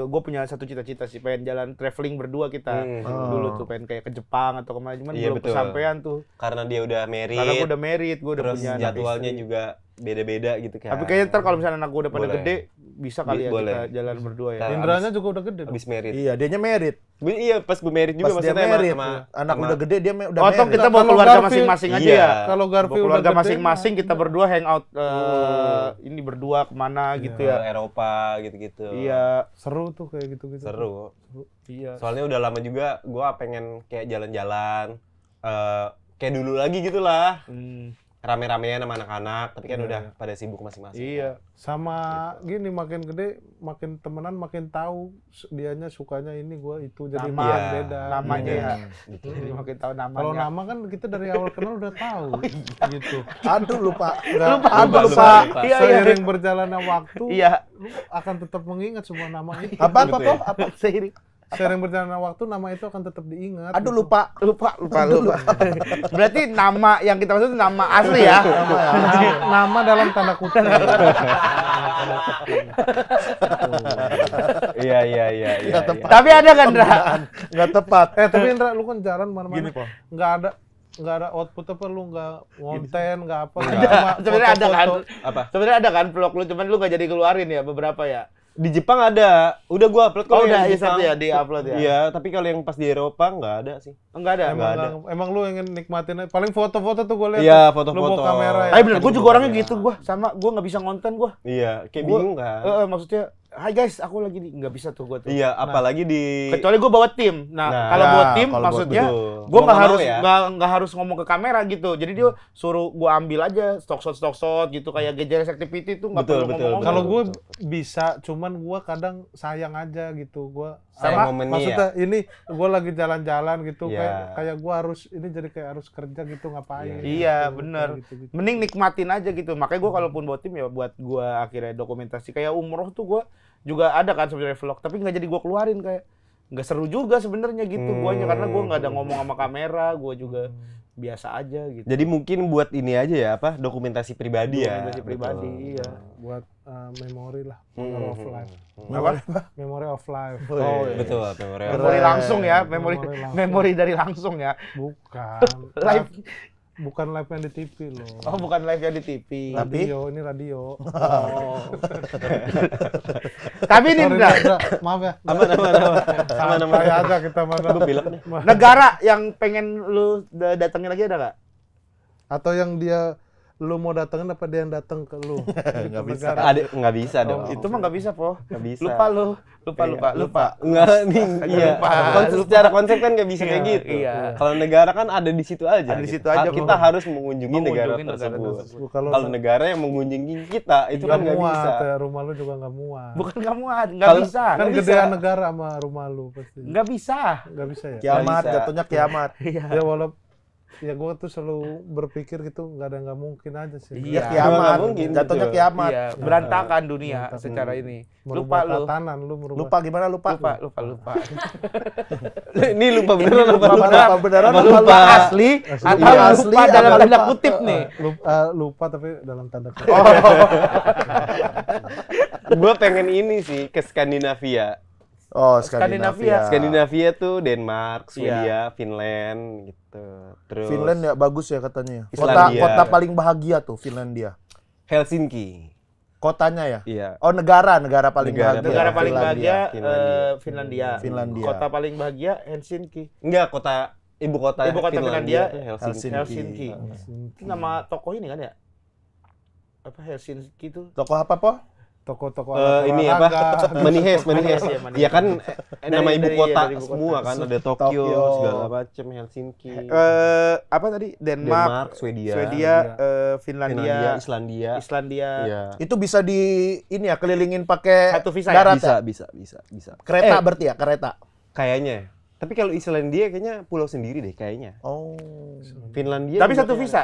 gua punya satu cita-cita sih, pengen jalan traveling berdua kita. Dulu tuh pengen kayak ke Jepang atau kemana, cuman Iya, belum betul. kesampaian tuh. Karena dia udah married. Karena gua udah married, gua udah terus punya anak jadwalnya istri. juga beda-beda gitu kan. Tapi kayaknya ntar kalau misalnya anak gua udah pada Boleh. gede, bisa kali ya Boleh. kita jalan berdua ya. Kita- Indranya juga udah gede. Abis married. Iya, dianya merit. Iya, pas gue married juga Pas dia maksudnya merit, sama anak sama- udah gede dia udah Oh, toh merit. kita bawa Kalau keluarga Garfield- masing-masing aja Iya. ya. Kalau Bawa Garfield keluarga udah gede, masing-masing kita berdua hangout ini berdua kemana gitu ke ya. Eropa gitu-gitu. Iya, seru tuh kayak gitu-gitu. Seru. iya. Soalnya udah lama juga gue pengen kayak jalan-jalan kayak dulu lagi gitu lah. Rame-ramean sama anak-anak, tapi kan udah pada sibuk masing-masing. Iya. Sama gini makin gede makin temenan makin tahu dianya sukanya ini gua itu jadi Nama. makin Iya. beda. Namanya Beda. ya. Jadi makin tahu namanya. Kalau nama kan kita dari awal kenal udah tahu gitu. Aduh lupa. lupa. Iya, iya. Seiring berjalannya waktu Iya. lu akan tetap mengingat semua nama itu. Apa Gitu Po? ya? Apa? Seiring. Seiring berjalannya waktu nama itu akan tetap diingat. Aduh gitu. lupa. Lupa. Berarti nama yang kita maksud nama asli ya. Nama dalam tanda kutip. Iya. Nggak tepat. Tapi ada kan, Dra? Nggak tepat. Tapi Indra lu kan jalan mana-mana. Gini, Po. Nggak ada output apa lu nggak konten nggak apa. Sebenarnya ada kan. Apa? Sebenarnya ada kan vlog lu, cuman lu nggak jadi keluarin ya beberapa ya. Di Jepang ada. Udah gua upload Oh, yang udah, di iya, satu Jepang. ya, di-upload ya? Iya, tapi kalau yang pas di Eropa nggak ada sih. Enggak ada. Emang, ada. emang lu ingin nikmatin aja. Paling foto-foto tuh gue lihat. Iya, tuh. foto-foto. Lu bawa kamera ya. Tapi bener, gue juga orangnya Iya. gitu, sama gue nggak bisa ngonten gue. Iya, kayak Gua- bingung kan. Maksudnya, hai guys, aku lagi nggak bisa tuh gue tuh. Iya, apalagi di Kecuali gue bawa tim. Nah, Nah, kalau ya, bawa tim kalau maksudnya betul. gue Gua nggak nggak harus mau ya. nggak harus ngomong ke kamera gitu. Jadi dia suruh gue ambil aja stock shot gitu kayak GJRS Activity tuh nggak Betul, perlu betul, ngomong. Kalau betul. gue bisa, cuman gue kadang sayang aja gitu. Gue Sayang momennya maksudnya ini gue lagi jalan-jalan gitu Iya. kayak gue harus ini jadi kayak harus kerja gitu ngapain? Iya, gitu, bener. kayak gitu-gitu. Mending nikmatin aja gitu. Makanya gue kalaupun bawa tim ya buat gue akhirnya dokumentasi. Kayak umroh tuh gue juga ada kan sebenarnya vlog, tapi nggak jadi gue keluarin kayak nggak seru juga sebenarnya gitu guanya karena gue nggak ada ngomong sama kamera, gue juga biasa aja gitu. Jadi mungkin buat ini aja ya, apa? Dokumentasi pribadi ya. Dokumentasi pribadi, iya. Buat memori lah, Hmm, memory of life. Apa? Memory of life. Oh, iya. Betul, memori. Memori langsung ya, memori Memori langsung. memori dari langsung ya. Bukan. Live. Bukan live yang di TV loh. Oh, bukan live yang di TV. Radio, ini radio. Oh. Tapi ini Sorry, Indra, Indra, maaf ya. Santai aja kita mana. Gue pilek nih. negara yang pengen lu datengin lagi ada nggak? Atau yang dia lu mau datengin apa dia yang datang ke lu? Nggak bisa. Negara. Ada nggak bisa dong. Itu mah nggak bisa, Po. Nggak bisa. Lupa lu, lupa. Enggak nih. Iya. Lupa. Secara konsep kan nggak bisa kayak Iya, gitu. iya. Kalau negara kan ada di situ aja. Ada di gitu. situ aja, Kita Po. harus mengunjungi negara Mengunjungi negara tersebut. tersebut. Kalau negara yang mengunjungi kita itu kan nggak bisa. Ya, rumah lu juga nggak muat. Bukan kamu nggak Kalau- bisa. Kan nggak bisa. gedean negara sama rumah lu pasti. Nggak bisa. Nggak bisa ya? Kiamat, bisa. jatuhnya kiamat. Ya walaupun ya gue tuh selalu berpikir gitu nggak mungkin aja sih. Iya. Ya kiamat. Nggak mungkin, Jatuhnya betul. kiamat. Iya, berantakan dunia Berantakan. secara ini. Merubah Lupa lu. tatanan lu merubah. Lupa gimana lupa? Lupa. Ini lupa beneran apa Lupa lupa? beneran, beneran Apa apa lupa? lupa asli? Atau Iya, lupa asli, dalam apa tanda lupa? kutip nih. Lupa tapi dalam tanda kutip. Oh. Gue pengen ini sih ke Skandinavia. Oh, Skandinavia. Skandinavia tuh Denmark, Iya. Swedia, Finland gitu. Terus Finland ya bagus ya katanya. Islandia. Kota paling bahagia tuh Finlandia. Helsinki. Kotanya ya? Iya. Oh, negara paling Negara bahagia. Negara paling Finlandia. bahagia Finlandia. Finlandia. Kota paling bahagia Helsinki. Enggak, ibu kota Finlandia tuh Helsinki. Helsinki. Itu nama tokoh ini kan ya? Apa Helsinki itu? Tokoh apa, Po? Toko-toko Ini olahraga. apa? Manihes. Iya, Manihes. Iya kan nama ibu dari kota ibu kota. semua kan ada Tokyo, Tokyo. segala macam, Helsinki, Apa tadi? Denmark, Swedia, Finlandia, Islandia. Iya. Itu bisa ini ya kelilingin pakai Satu visa ya? darat ya? Bisa. Kereta berarti ya, kereta. Kayaknya. Tapi kalau Islandia kayaknya pulau sendiri deh kayaknya. Oh. Finlandia Tapi juga satu kayaknya visa.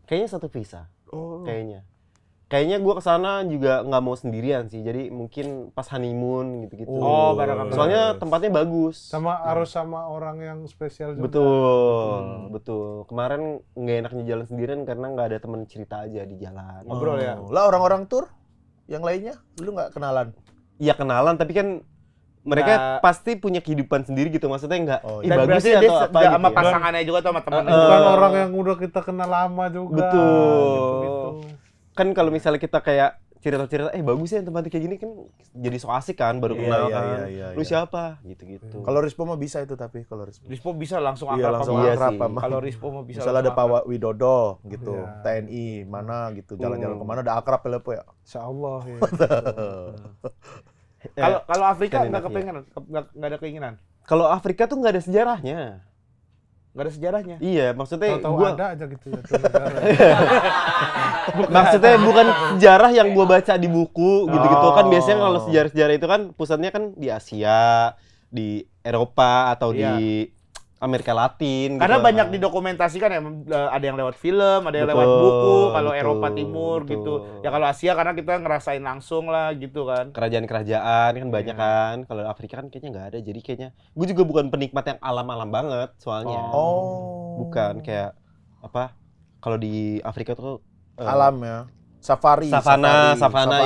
Kayaknya satu visa. Oh. Kayaknya gue kesana juga nggak mau sendirian sih. Jadi mungkin pas honeymoon gitu-gitu. Oh, bareng-bareng. Soalnya tempatnya bagus. Harus sama orang yang spesial juga. Betul. Kemarin nggak enaknya jalan sendirian karena nggak ada teman cerita aja di jalan. Ngobrol ya. Lah orang-orang tur yang lainnya lu nggak kenalan? Iya kenalan, tapi kan mereka pasti punya kehidupan sendiri gitu. Maksudnya nggak, Oh, ih Dan bagus berarti ya dia atau apa sama gitu ya. pasangannya juga atau sama temannya. Bukan orang yang udah kita kenal lama juga. Betul. Gitu-gitu. Kan kalau misalnya kita kayak cerita-cerita, bagus ya tempatnya kayak gini kan jadi so asik kan, baru Iya, kenal iya, kan. iya, Lu iya. siapa? Gitu-gitu. Kalau Rispo mah bisa itu tapi kalau Rispo. Rispo bisa langsung Iya, akrab langsung sama Iya akrab sih. sama. Kalau Rispo mah bisa. Misalnya ada langsung Pak Widodo gitu, Iya. TNI mana gitu, jalan-jalan kemana udah akrab ya Lepo ya. Insya Allah ya. Kalau Afrika nggak Skandinavia. kepengen, nggak ada keinginan, Kalau Afrika tuh nggak ada sejarahnya. nggak ada sejarahnya. Iya, maksudnya Tahu-tahu gua ada aja gitu ya. tuh negara. maksudnya bukan sejarah yang gua baca di buku gitu-gitu kan. Biasanya kalau Oh. sejarah-sejarah itu kan pusatnya kan di Asia, di Eropa atau Iya. di Amerika Latin Karena gitu. banyak didokumentasikan ya, ada yang lewat film, ada yang lewat Betul, buku. Kalau betul, Eropa Timur betul. gitu. Ya kalau Asia karena kita ngerasain langsung lah gitu kan. kerajaan-kerajaan kan banyak Iya. kan. Kalau Afrika kan kayaknya nggak ada. Jadi kayaknya gue juga bukan penikmat yang alam-alam banget soalnya. Oh. Bukan kayak apa? Kalau di Afrika tuh Alam ya. Safari. savana,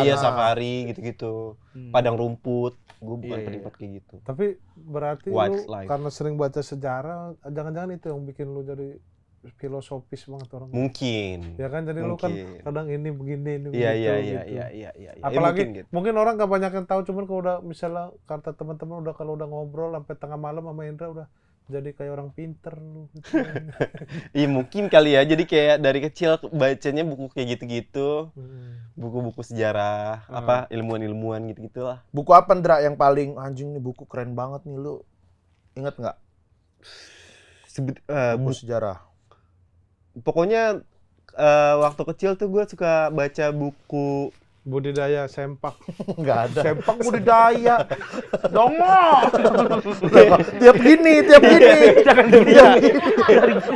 iya safari gitu-gitu. Hmm. Padang rumput. Gue bukan Iya, iya. penikmat kayak gitu. Tapi berarti Wildlife. karena sering baca sejarah, jangan-jangan itu yang bikin lu jadi filosofis banget orang. Mungkin. Ya kan, jadi lu kan Mungkin. kadang ini begini, ini Iya begitu, iya gitu. iya. Apalagi mungkin mungkin, gitu. orang gak banyak yang tahu, cuman kalau udah misalnya kata teman-teman udah kalau udah ngobrol sampai tengah malam sama Indra udah jadi kayak orang pinter lu gitu. Iya mungkin kali ya. Jadi kayak dari kecil bacanya buku kayak gitu-gitu. Buku-buku sejarah, apa ilmuwan-ilmuwan gitu-gitulah. Buku apa Ndra yang paling anjing nih buku keren banget nih lu? Ingat nggak? Buku sejarah. Pokoknya waktu kecil tuh gue suka baca buku Budidaya sempak. Nggak ada. Sempak budidaya. Dongol. tiap gini. Jangan gini ya.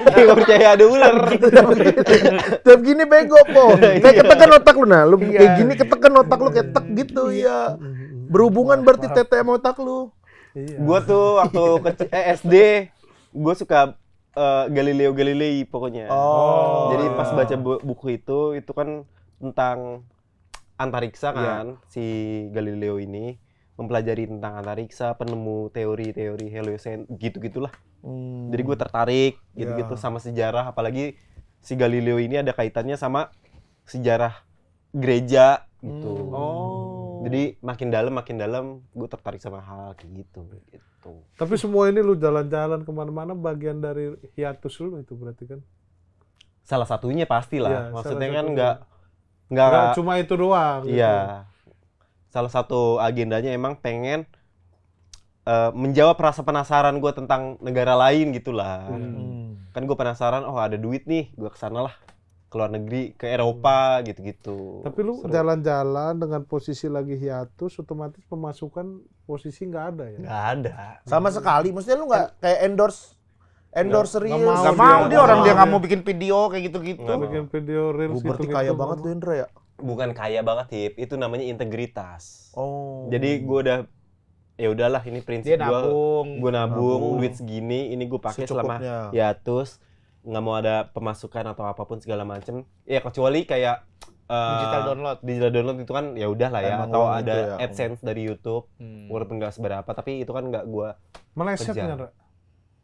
Gak percaya ada ular. Tiap gini bego po. Kayak ketekan otak lu nah. Lu kayak gini ketekan otak lu kayak tek gitu ya. Berhubungan berarti tete sama otak lu. Iya. Gue tuh waktu SD, gue suka Galileo Galilei pokoknya. Oh. Jadi pas baca buku itu kan tentang antariksa kan, si Galileo ini mempelajari tentang antariksa, penemu teori-teori heliocentris gitu-gitulah. Jadi gue tertarik gitu-gitu sama sejarah, apalagi si Galileo ini ada kaitannya sama sejarah gereja gitu. Jadi makin dalam gue tertarik sama hal kayak gitu. Tapi semua ini lu jalan-jalan kemana-mana bagian dari hiatus lu itu berarti kan? Salah satunya pastilah. Iya, Maksudnya salah kan satunya. nggak Nggak cuma itu doang. iya. Salah satu agendanya emang pengen menjawab rasa penasaran gue tentang negara lain gitulah. Kan gue penasaran, oh ada duit nih, gue kesana lah, ke luar negeri, ke Eropa gitu-gitu. Tapi lu Seru. jalan-jalan dengan posisi lagi hiatus, otomatis pemasukan posisi nggak ada ya? Nggak ada. Sama sekali. Maksudnya lu nggak kayak endorse Endorse Nggak serius. mau Gak mau dia orang dia dia. nggak mau bikin video kayak gitu-gitu. Nggak mau. Bikin video reels Gue berarti gitu-gitu, kaya nggak banget mau. tuh Indra ya. Bukan kaya banget, Hip. Itu namanya integritas. Oh. Jadi gue udah ya udahlah, ini prinsip Dia nabung. gue nabung Nabung. duit segini, ini gue pakai selama Secukupnya. hiatus, nggak mau ada pemasukan atau apapun segala macem. Ya kecuali kayak digital download itu kan ya udahlah ya, Emang atau uang ada itu ya. AdSense dari YouTube, walaupun nggak seberapa, tapi itu kan nggak gue Meleset Kejar. nggak, Ra?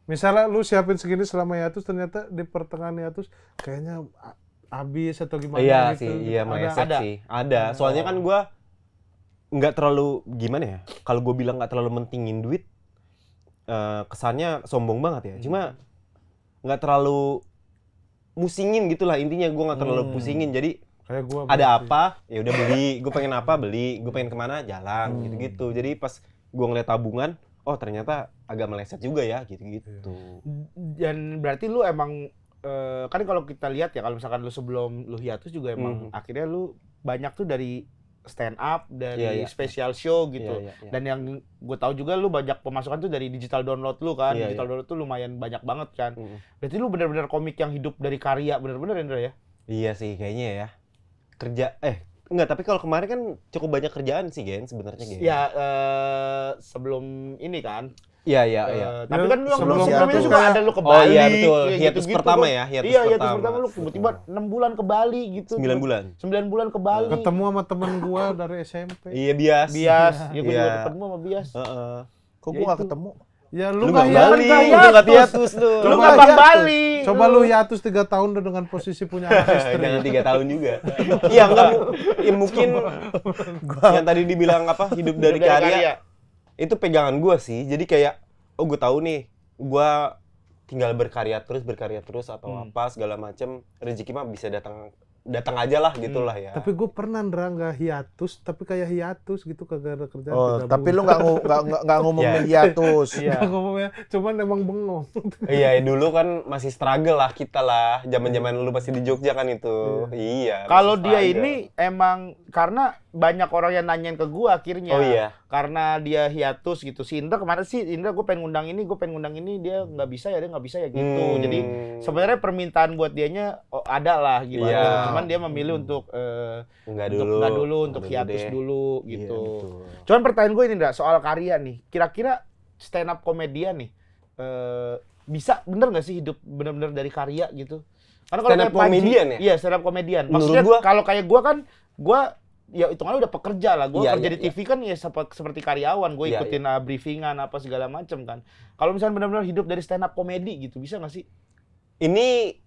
Misalnya lu siapin segini selama hiatus, ternyata di pertengahan hiatus kayaknya habis atau gimana iya gitu. sih, iya Ada. meleset Ada. sih, ada. Soalnya kan gue nggak terlalu gimana ya, kalau gue bilang nggak terlalu mentingin duit, kesannya sombong banget ya. Cuma nggak terlalu musingin gitulah intinya, gue nggak terlalu pusingin. Jadi Kayak gua ada berarti. apa ya udah beli, gue pengen apa beli, gue pengen kemana jalan gitu-gitu. Jadi pas gue ngeliat tabungan, oh ternyata agak meleset juga ya gitu-gitu. Dan berarti lu emang kan kalau kita lihat ya, kalau misalkan lu sebelum lu hiatus juga emang akhirnya lu banyak tuh dari stand up, dari Iya, iya. special show gitu. Iya, iya, iya. Dan yang gue tahu juga lu banyak pemasukan tuh dari digital download lu kan. Iya, Digital iya. download tuh lumayan banyak banget kan. Mm. Berarti lu benar-benar komik yang hidup dari karya, benar-benar Indra ya? Iya sih kayaknya ya. Kerja enggak, tapi kalau kemarin kan cukup banyak kerjaan sih Gen sebenarnya Gen. Ya sebelum ini kan. Iya iya iya. Tapi Ya, kan yang sebelum sebelumnya hiatus juga kayak- ada lu ke Oh Bali. iya betul, kayak hiatus gitu-gitu pertama kan. ya, hiatus Iya, hiatus pertama. pertama lu tiba-tiba 6 bulan ke Bali gitu. 9 bulan. 9 bulan ke Bali. Ketemu sama temen gua dari SMP. Iya bias. Bias, ya gue Iya. juga ketemu sama Bias. Heeh. Kok Ya gue gak itu. ketemu? Ya Lu lu nggak nggak Bali, hiatus. lu nggak hiatus lu. Lu Coba nggak Bang hiatus. Bali. Coba lu hiatus 3 tahun udah dengan posisi punya anak istri. Jangan 3 tahun juga. Iya enggak ya mungkin yang tadi dibilang apa hidup dari karya. Itu pegangan gua sih. Jadi kayak oh gue tahu nih, gua tinggal berkarya terus atau apa segala macem, rezeki mah bisa datang aja lah gitulah ya. Tapi gue pernah Ndra nggak hiatus, tapi kayak hiatus gitu kagak ada kerjaan. Oh, 3 tapi lu bulan. nggak ngomongin hiatus. Iya. Nggak ngomongnya, cuman emang bengong. Iya, dulu kan masih struggle lah kita lah. Zaman-zaman lu masih di Jogja kan itu. Iya. Kalau masih dia struggle. ini emang karena banyak orang yang nanyain ke gua akhirnya. Oh iya. Karena dia hiatus gitu. Si Indra kemarin sih, Indra gue pengen ngundang ini, dia nggak bisa ya gitu. Jadi sebenarnya permintaan buat dianya ada lah gitu. Iya. Cuman dia memilih untuk Enggak nggak dulu. dulu untuk Nunggu hiatus deh. dulu Iya, gitu. betul. Cuman pertanyaan gue ini Indra, soal karya nih. Kira-kira stand up komedian nih bisa bener nggak sih hidup bener-bener dari karya gitu? Karena kalau Stand up kayak Panji- comedian ya? Iya, stand up komedian. Menurut Maksudnya gua- kalau kayak gua kan ya hitungannya udah pekerja lah. Gua Iya, kerja iya, di TV kan ya seperti karyawan. Gue Iya, ikutin briefingan apa segala macem kan. Kalau misalnya benar-benar hidup dari stand up komedi gitu, bisa nggak sih? Ini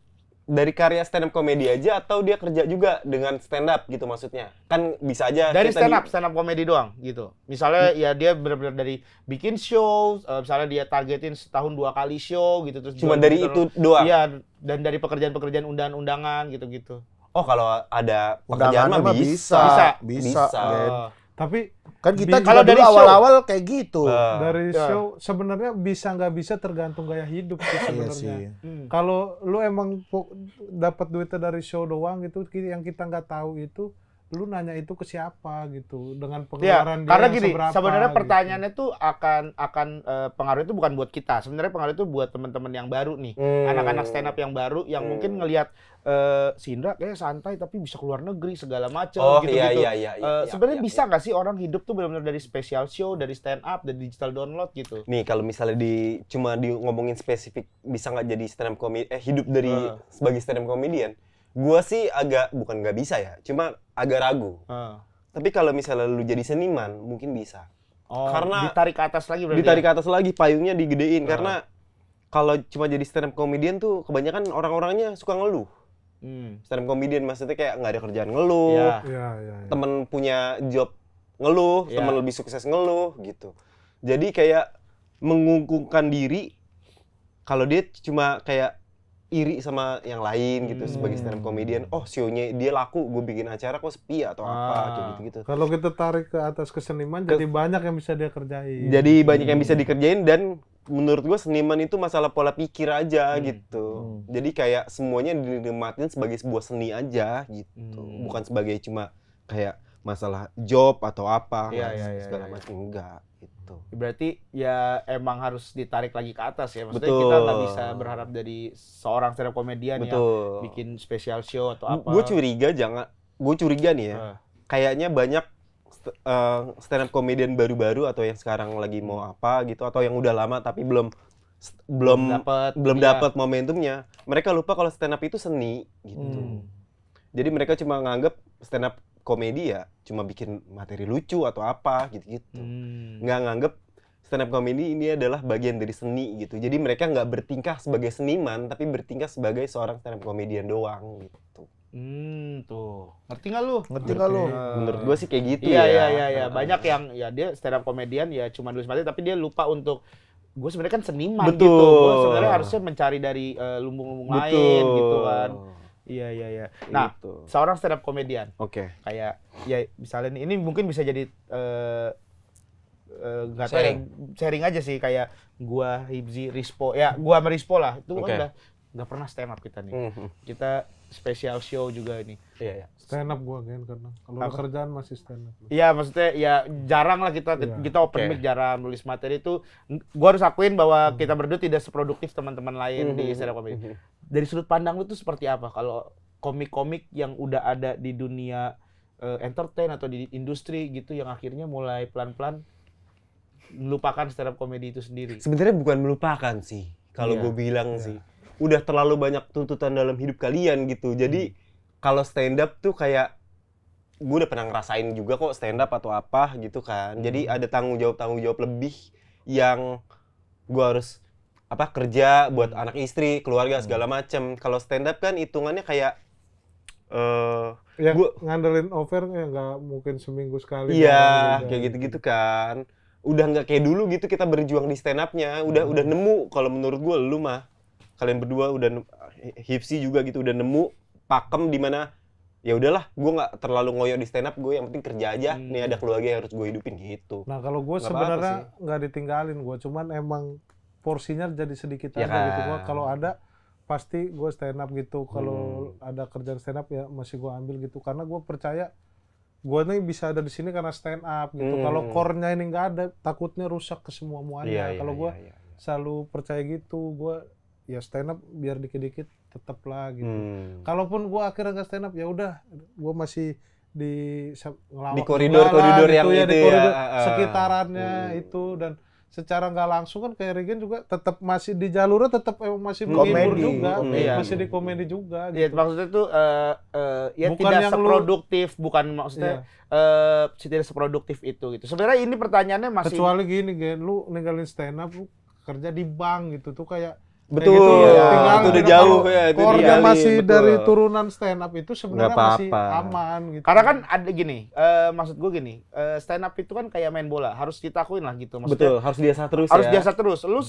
dari karya stand up komedi aja atau dia kerja juga dengan stand up gitu maksudnya? Kan bisa aja Dari kita stand up komedi doang gitu. Misalnya ya dia benar-benar dari bikin show, misalnya dia targetin setahun 2 kali show gitu terus Cuma jual dari gitu. itu doang? Iya, dan dari pekerjaan-pekerjaan undangan-undangan gitu-gitu. Oh, kalau ada pekerjaan Undangannya mah mah bisa. Bisa. Bisa. Gen. Oh. Tapi Kan kita Kalau kalau dari dari show. awal-awal kayak gitu. dari Ya. show sebenarnya bisa nggak bisa tergantung gaya hidup sih Iya sebenarnya. sih. Kalau lu emang dapat duitnya dari show doang gitu, yang kita nggak tahu itu, lu nanya itu ke siapa gitu, dengan Ya, pengeluaran dia karena yang gini, seberapa, sebenarnya gitu. pertanyaannya tuh akan pengaruh itu bukan buat kita. Sebenarnya pengaruh itu buat teman-teman yang baru nih, anak-anak stand up yang baru yang mungkin ngelihat si Indra kayak santai tapi bisa keluar negeri segala macam Oh, gitu-gitu. iya. Sebenarnya iya, bisa nggak sih orang hidup tuh benar-benar dari special show, dari stand up, dari digital download gitu? Nih kalau misalnya cuma ngomongin spesifik bisa nggak jadi stand up comedy hidup dari sebagai stand up comedian, gua sih agak bukan nggak bisa ya, cuma agak ragu. Tapi kalau misalnya lu jadi seniman mungkin bisa. Oh, Karena ditarik ke atas lagi berarti. Ditarik ke atas lagi, payungnya digedein karena kalau cuma jadi stand up comedian tuh kebanyakan orang-orangnya suka ngeluh. Stand up comedian maksudnya kayak nggak ada kerjaan ngeluh. Iya. Iya. Temen punya job ngeluh, Iya. temen lebih sukses ngeluh gitu. Jadi kayak mengungkungkan diri kalau dia cuma kayak iri sama yang lain gitu sebagai stand up comedian. Oh, show-nya dia laku, gue bikin acara kok sepi atau apa kayak gitu-gitu. Kalau kita tarik ke atas ke seniman, jadi banyak yang bisa dia kerjain. Jadi banyak yang bisa dikerjain dan menurut gue seniman itu masalah pola pikir aja gitu. Jadi kayak semuanya dinikmatin sebagai sebuah seni aja gitu. Bukan sebagai cuma kayak masalah job atau apa Iya, segala iya. macam enggak gitu. gitu. Berarti ya emang harus ditarik lagi ke atas ya. Maksudnya Betul. kita nggak bisa berharap dari seorang stand up comedian yang Betul. bikin special show atau apa. Gue curiga nih ya. Ah. Kayaknya banyak stand up comedian baru-baru atau yang sekarang lagi mau apa gitu atau yang udah lama tapi belum Iya. dapat momentumnya. Mereka lupa kalau stand up itu seni gitu. Jadi mereka cuma nganggep stand up komedi ya cuma bikin materi lucu atau apa gitu-gitu. Nggak nganggep stand up comedy ini adalah bagian dari seni gitu. Jadi mereka nggak bertingkah sebagai seniman tapi bertingkah sebagai seorang stand up comedian doang gitu. Tuh. Ngerti nggak lu? Ngerti nggak lu? Menurut gue sih kayak gitu Iya, ya. iya. Banyak yang ya dia stand up comedian ya cuma nulis materi tapi dia lupa untuk gue sebenarnya kan seniman Betul. gitu. Gue sebenarnya harusnya mencari dari lumbung-lumbung lain gitu kan. Iya. Nah, Gitu. seorang stand up comedian Oke. kayak ya misalnya nih, ini mungkin bisa jadi nggak tahu ya, sharing aja sih kayak gua Hibzi Rispo ya gua sama Rispo lah itu Oke. kan udah pernah stand up kita nih. Kita special show juga ini. Iya. Stand up gua kan karena kalau ada kerjaan masih stand up. Iya, maksudnya ya jarang lah kita open Oke. mic, jarang nulis materi itu. Gua harus akuin bahwa kita berdua tidak seproduktif teman-teman lain di stand up comedy. Dari sudut pandang lu tuh seperti apa kalau komik-komik yang udah ada di dunia entertain atau di industri gitu yang akhirnya mulai pelan-pelan melupakan stand up comedy itu sendiri? Sebenarnya bukan melupakan sih kalau Iya. gue bilang sih. Udah terlalu banyak tuntutan dalam hidup kalian gitu. Jadi kalau stand up tuh kayak gue udah pernah ngerasain juga kok stand up atau apa gitu kan. Jadi ada tanggung jawab lebih yang gue harus kerja buat anak istri, keluarga segala macem. Kalau stand up kan hitungannya kayak Ya gua- ngandelin over ya nggak mungkin seminggu sekali. iya, doang juga. kayak gitu-gitu kan. Udah nggak kayak dulu gitu kita berjuang di stand up-nya. Udah nemu kalau menurut gue lu mah. Kalian berdua udah Hipsi juga gitu udah nemu pakem di mana ya udahlah, gue nggak terlalu ngoyo di stand up, gue yang penting kerja aja. Nih ada keluarga yang harus gue hidupin gitu. Nah kalau gue Nggak apa-apa sebenarnya nggak ditinggalin gue, cuman emang porsinya jadi sedikit Ya aja gitu. kan. Gua kalau ada pasti gue stand up gitu. Kalau ada kerjaan stand up ya masih gue ambil gitu. Karena gue percaya gue nih bisa ada di sini karena stand up gitu. Kalau core-nya ini nggak ada, takutnya rusak ke semua-muanya. Kalau gue selalu percaya gitu, gue ya stand up biar dikit-dikit tetep lah gitu. Kalaupun gue akhirnya nggak stand up ya udah, gue masih ngelawak Di juga koridor-koridor lah, yang gitu ya, itu di ya, koridor sekitarannya itu. Dan secara nggak langsung kan kayak Regen juga tetap masih di jalurnya, tetap masih menghibur Komedi. juga, Iya. masih di komedi juga. Iya, Gitu. maksudnya tuh ya Bukan tidak yang lu- seproduktif, bukan maksudnya tidak seproduktif itu gitu. Sebenarnya ini pertanyaannya masih Kecuali gini, Gen, lu ninggalin stand up, lu kerja di bank gitu tuh kayak Betul, kayak ya, tinggal itu udah gitu. jauh Kalau ya, itu core-nya ditinggalin, masih betul. dari turunan stand up itu sebenarnya Nggak masih apa-apa. aman gitu. karena kan ada gini, maksud gue gini, stand up itu kan kayak main bola, harus ditakuin lah gitu. Maksudnya Betul, harus biasa terus harus ya. biasa terus. Lu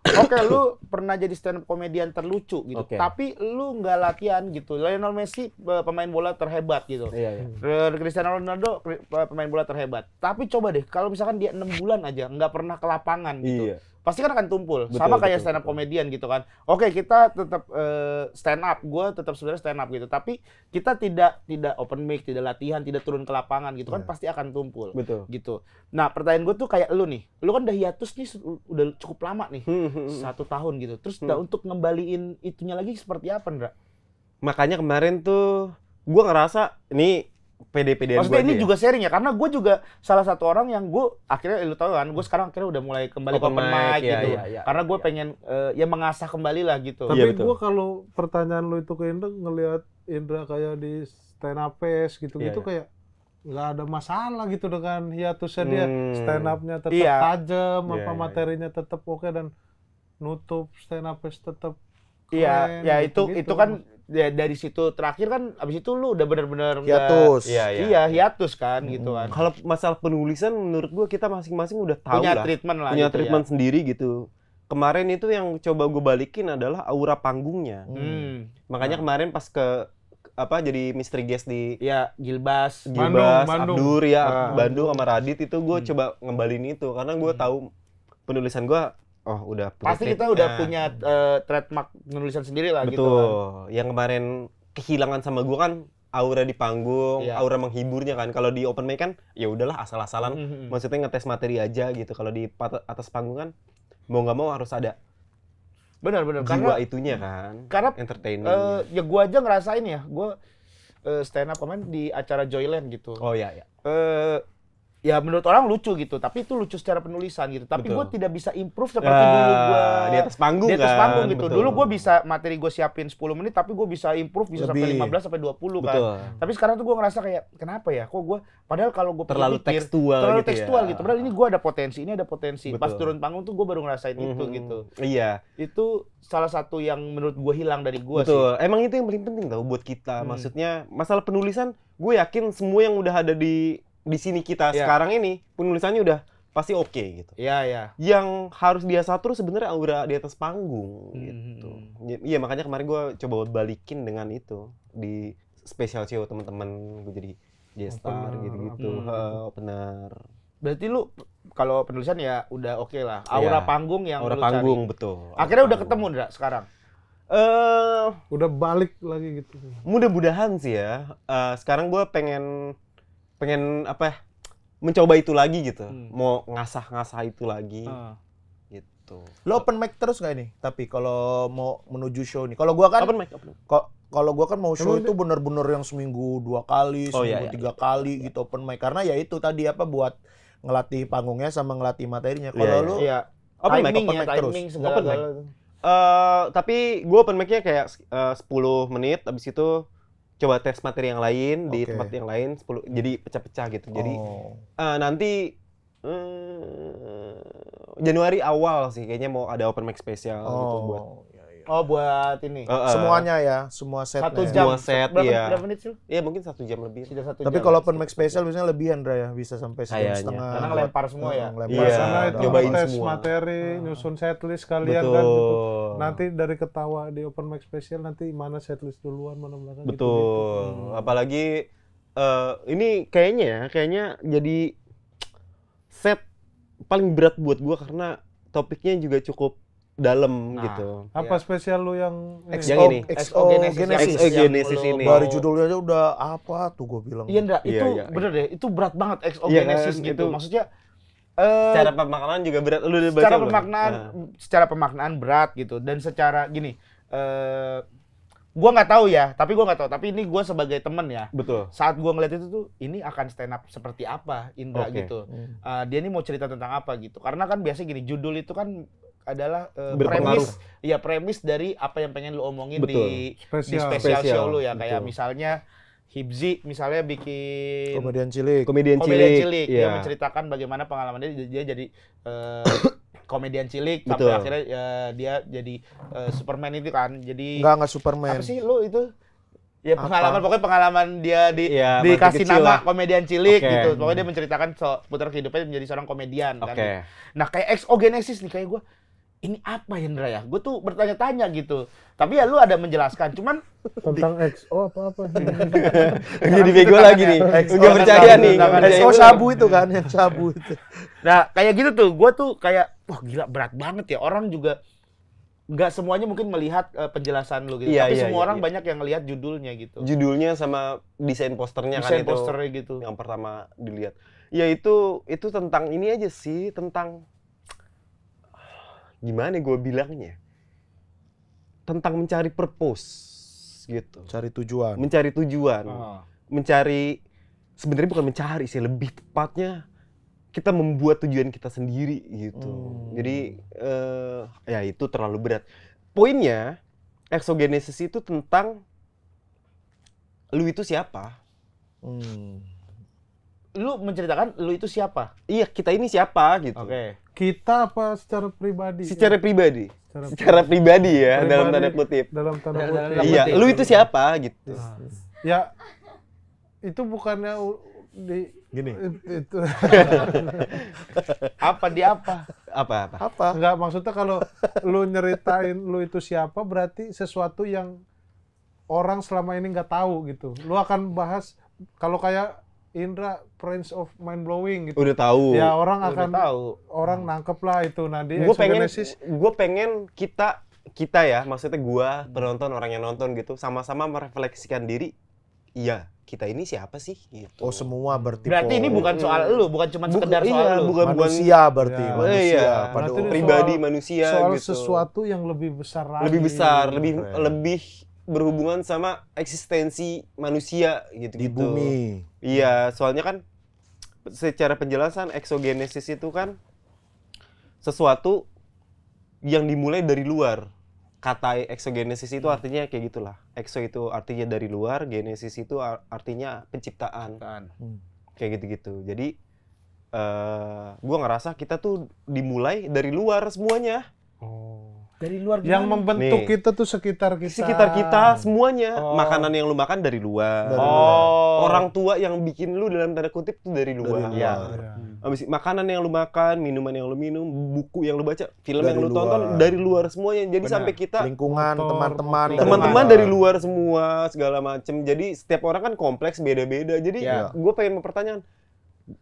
oke, lu pernah jadi stand up komedian terlucu gitu, Oke. tapi lu nggak latihan gitu. Lionel Messi pemain bola terhebat gitu. Iya. Cristiano Ronaldo pemain bola terhebat. Tapi coba deh kalau misalkan dia 6 bulan aja nggak pernah ke lapangan gitu. Iya. Pasti kan akan tumpul. Betul, Sama kayak betul, stand up betul. komedian gitu kan. Oke, kita tetap stand up. Gue tetap sebenarnya stand up gitu. Tapi kita tidak open mic, tidak latihan, tidak turun ke lapangan gitu kan, pasti akan tumpul. Betul. Gitu. Nah, pertanyaan gue tuh kayak lu nih. Lu kan udah hiatus nih udah cukup lama nih. 1 tahun gitu. Terus untuk ngembaliin itunya lagi seperti apa, Ndra? Makanya kemarin tuh gua ngerasa ini pede-pedean Maksudnya gua ini aja ya. juga sharing ya, karena gue juga salah satu orang yang gue akhirnya lu tahu kan, gue sekarang akhirnya udah mulai kembali ke Open open mic mic, gitu. iya, Karena gue pengen ya mengasah kembali lah gitu. Tapi Iya, betul. gue kalau pertanyaan lu itu ke Indra, ngelihat Indra kayak di stand up fest gitu-gitu Iya. kayak nggak ada masalah gitu dengan hiatusnya dia. Stand up-nya tetap Iya. tajam, Iya, apa iya. materinya tetap oke, dan nutup stand up fest tetap Iya, keren, ya gitu-gitu. itu kan ya, dari situ terakhir kan abis itu lu udah bener-bener nggak- Hiatus. Iya, hiatus kan gitu kan. Kalau masalah penulisan menurut gua kita masing-masing udah tahu Punya lah. treatment lah Punya gitu treatment sendiri gitu. Kemarin itu yang coba gue balikin adalah aura panggungnya. ya. Makanya kemarin pas jadi mystery guest di Ya, Gilbas. Gilbas, Bandung. Abdur ya, Bandung sama Radit itu gue coba ngembalin itu karena gue tahu penulisan gue udah Pasti kita udah punya trademark penulisan sendiri lah gitu kan. betul. Yang kemarin kehilangan sama gue kan aura di panggung, Iya. aura menghiburnya kan. Kalau di open mic kan ya udahlah asal-asalan, maksudnya ngetes materi aja gitu. Kalau di atas panggung kan mau nggak mau harus ada Benar-benar jiwa karena itunya kan, karena, entertaining. ya gua aja ngerasain ya, gua stand up kemarin di acara Joyland gitu. Oh ya ya. Ya menurut orang lucu gitu, tapi itu lucu secara penulisan gitu. Tapi Betul. gue tidak bisa improve seperti dulu gue di atas panggung di atas kan, panggung gitu. betul. Dulu gue bisa materi gue siapin 10 menit, tapi gue bisa improve bisa sampai Lebih. 15 sampai 20 kan. Betul. Tapi sekarang tuh gue ngerasa kayak kenapa ya? Kok gue padahal kalau gue Terlalu pikir-pikir, tekstual terlalu gitu tekstual ya. gitu. Padahal ini gue ada potensi, ini ada potensi. Pas Betul. turun panggung tuh gue baru ngerasain itu gitu. Iya. Itu salah satu yang menurut gue hilang dari gue sih. Betul. Emang itu yang paling penting tau buat kita. Maksudnya masalah penulisan, gue yakin semua yang udah ada di sini kita Iya. sekarang ini penulisannya udah pasti oke gitu. Iya, iya. Yang harus biasa terus sebenarnya aura di atas panggung gitu. Iya makanya kemarin gue coba balikin dengan itu di special show teman-teman gue jadi guest star gitu-gitu. Opener. Berarti lu kalau penulisan ya udah oke lah. Aura Iya. panggung yang Aura lu panggung cari. betul. Akhirnya Aura udah ketemu panggung. Ndra sekarang. Udah balik lagi gitu. Mudah-mudahan sih ya. Sekarang gue pengen apa ya? Mencoba itu lagi gitu. Mau ngasah-ngasah itu lagi gitu. Lo open mic terus nggak ini? Tapi kalau mau menuju show nih, kalau gua kan Open mic, open mic. kalau gua kan mau show itu bener-bener yang seminggu 2 kali, Oh, seminggu iya, 3 kali gitu open mic. Karena ya itu tadi apa buat ngelatih panggungnya sama ngelatih materinya. Kalau Iya, lu Iya. Open mic, Timing open ya, mic terus. timing Open segala-galanya. tapi gue open mic-nya kayak 10 menit, abis itu coba tes materi yang lain di Oke. tempat yang lain 10, jadi pecah-pecah gitu. Jadi Oh. nanti Januari awal sih kayaknya mau ada open mic spesial gitu buat iya, iya. Oh, buat ini. Semuanya ya, semua setnya. 1 jam. Semua set, berapa, iya. berapa menit sih? Iya mungkin 1 jam lebih. Sudah 1 Tapi jam. kalau open mic spesial biasanya lebihan, Dra ya, bisa sampai sejam Kayaknya. setengah. Karena ngelempar semua ya. Ngelempar Iya, Karena itu nyobain tes semua. materi, nyusun setlist kalian kan Betul. gitu. Nanti dari ketawa di open mic spesial nanti mana setlist duluan, mana belakang gitu. Betul. Apalagi ini kayaknya jadi set paling berat buat gua karena topiknya juga cukup dalam gitu. Apa Iya. spesial lu yang ini? Yang ini. Exogenesis. Exogenesis Yang ini. lu- Dari judulnya aja udah apa tuh gue bilang. Iya, Ndra, Iya, itu iya. bener deh. Itu berat banget exogenesis Iya kan, gitu. itu- Maksudnya Secara pemaknaan juga berat. Lu udah baca secara belum? pemaknaan Nah. secara pemaknaan berat gitu dan secara gini gua nggak tahu ya, tapi ini gua sebagai temen ya, Betul. saat gua ngeliat itu tuh ini akan stand up seperti apa Indra Oke. gitu. Dia ini mau cerita tentang apa gitu, karena kan biasa gini judul itu kan adalah Berpengaruh. premis dari apa yang pengen lu omongin Betul. di Spesial. special Spesial, show lu ya, kayak betul. misalnya Hibzi misalnya bikin Komedian cilik. Komedian komedian cilik. cilik, dia Iya. menceritakan bagaimana pengalaman dia jadi komedian cilik Betul. sampai akhirnya dia jadi Superman itu kan. Jadi Enggak Superman. apa sih lu itu? Ya Apa? pokoknya pengalaman dia Iya, dikasih masih kecil nama lah. komedian cilik Oke. gitu. Pokoknya dia menceritakan seputar kehidupannya menjadi seorang komedian kan. Oke. Nah, kayak exogenesis nih kayak gue ini apa ya Indra ya? Gue tuh bertanya-tanya gitu. Tapi ya lu ada menjelaskan. Cuman Tentang XO apa-apa. Jadi bego lagi nih. Enggak percaya nih. nggak percaya. Oh, sabu itu kan, yang sabu itu. nah, kayak gitu tuh. Gue tuh kayak wah gila berat banget ya. Orang juga nggak semuanya mungkin melihat penjelasan lu gitu. Iya, Tapi iya, semua iya, orang iya. banyak yang lihat judulnya gitu. Judulnya sama desain posternya Desain kan itu. posternya gitu. Yang pertama dilihat. Ya itu tentang ini aja sih, tentang gimana gue bilangnya? Tentang mencari purpose gitu. Cari tujuan. Mencari tujuan. Oh. Mencari sebenarnya bukan mencari sih, lebih tepatnya kita membuat tujuan kita sendiri gitu. Jadi ya itu terlalu berat. Poinnya exogenesis itu tentang lu itu siapa? Lu menceritakan lu itu siapa? Iya, kita ini siapa gitu. Oke. Kita apa secara pribadi? Secara pribadi. Secara Secara pribadi ya, Pribadi. dalam tanda kutip. dalam tanda Dalam kutip. tanda Iya, kutip. lu itu siapa gitu. Ya itu bukannya di Gini. itu Apa dia apa? Apa? Apa? enggak, maksudnya kalau lu nyeritain lu itu siapa berarti sesuatu yang orang selama ini nggak tahu gitu. Lu akan bahas kalau kayak Indra Prince of Mind Blowing gitu. Udah tahu. Ya orang Udah akan tahu. orang nangkep lah itu. Nah di Gue pengen exogenesis kita ya, maksudnya gua penonton, orang yang nonton gitu, sama-sama merefleksikan diri. iya kita ini siapa sih gitu. Oh semua berarti. Berarti ini bukan soal lu, bukan cuma sekedar soal lu. bukan manusia berarti. Ya. Manusia. Iya. Pada Berarti ini pribadi soal- manusia soal gitu. sesuatu yang lebih besar lagi. Lebih besar, Keren. lebih berhubungan sama eksistensi manusia gitu. di bumi. Iya, soalnya kan secara penjelasan exogenesis itu kan sesuatu yang dimulai dari luar. Kata exogenesis itu artinya kayak gitulah. Exo itu artinya dari luar, genesis itu artinya penciptaan. Kayak gitu-gitu. Jadi gua ngerasa kita tuh dimulai dari luar semuanya. Dari luar Yang membentuk Nih. kita tuh sekitar kita. Sekitar kita semuanya. Oh. Makanan yang lu makan dari luar. Dari luar. Orang tua yang bikin lu dalam tanda kutip tuh dari luar. luar. Iya. Ya. Abis makanan yang lu makan, minuman yang lu minum, buku yang lu baca, film Dari yang lu luar. tonton dari luar semuanya. Jadi Benar. sampai kita Lingkungan, Motor, teman-teman, teman-teman dari luar semua segala macem. Jadi setiap orang kan kompleks beda-beda. Jadi Iya. gue pengen mempertanyakan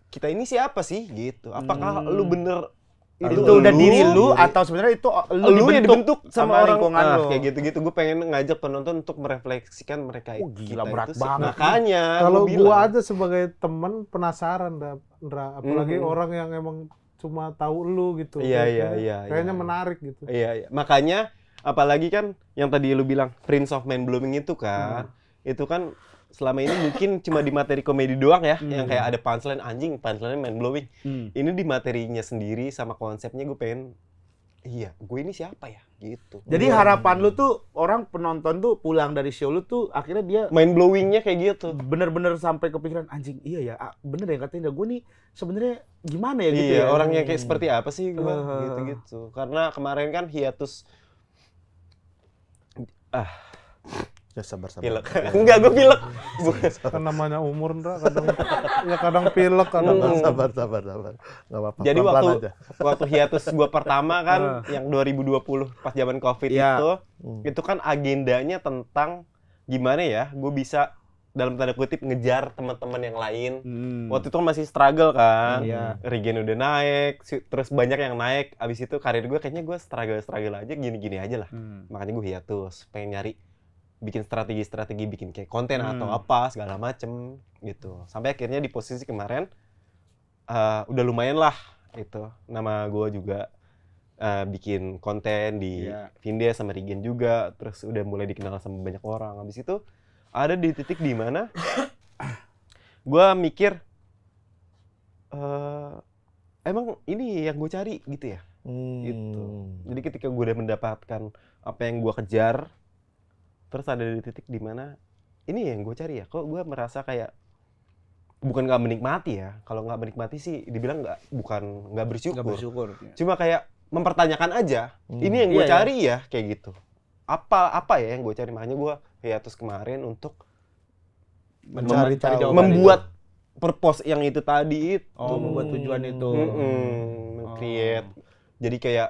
kita ini siapa sih gitu? Apakah lu bener itu udah diri lu atau sebenarnya itu lu yang dibentuk sama orang lingkungan lu. kayak gitu-gitu. Gue pengen ngajak penonton untuk merefleksikan mereka. Oh, gila, kita berat itu sih. banget. Makanya Kalau bilang. gua aja sebagai teman penasaran, Ndra. Apalagi Mhm. orang yang emang cuma tahu lu gitu. Iya, Kayaknya- iya, iya, Kayaknya iya. menarik gitu. Iya, iya. Makanya apalagi kan yang tadi lu bilang Prince of Mind Blowing itu kan, itu kan selama ini mungkin cuma di materi komedi doang ya, yang kayak ada punchline anjing, punchline mind blowing. Ini di materinya sendiri sama konsepnya gue pengen, iya, gue ini siapa ya, gitu. Jadi harapan lu tuh orang penonton tuh pulang dari show lu tuh akhirnya dia Mind blowingnya kayak gitu. bener-bener sampai kepikiran anjing iya ya bener ya katanya gue nih sebenarnya gimana ya gitu Iya, ya. orangnya kayak seperti apa sih gue, gitu-gitu. Karena kemarin kan hiatus Ya sabar. pilek. Enggak, gue pilek. Kan namanya umur, Ndra. Kadang pilek, kadang Sabar. Nggak apa-apa. Jadi pelan-pelan aja. waktu hiatus gua pertama kan yang 2020 pas zaman Covid Iya. itu kan agendanya tentang gimana ya gue bisa dalam tanda kutip ngejar teman-teman yang lain. Waktu itu kan masih struggle kan. Iya. Regen udah naik, terus banyak yang naik. Abis itu karir gue kayaknya gue struggle aja gini-gini aja lah. Makanya gue hiatus, pengen nyari bikin strategi bikin kayak konten atau apa segala macem gitu. Sampai akhirnya di posisi kemarin udah lumayan lah itu. Nama gue juga bikin konten di Vinde sama Regen juga, terus udah mulai dikenal sama banyak orang. Habis itu ada di titik di mana gue mikir emang ini yang gue cari gitu ya. Gitu. Jadi ketika gue udah mendapatkan apa yang gue kejar, terus ada di titik di mana ini yang gue cari ya. Kok gue merasa kayak bukan nggak menikmati ya. Kalau nggak menikmati sih dibilang nggak bersyukur. Cuma kayak mempertanyakan aja. Ini yang gue cari ya kayak gitu. Apa ya yang gue cari, makanya gue hiatus kemarin untuk Mencari tahu. membuat purpose yang itu tadi itu. Membuat tujuan itu. Create. Jadi kayak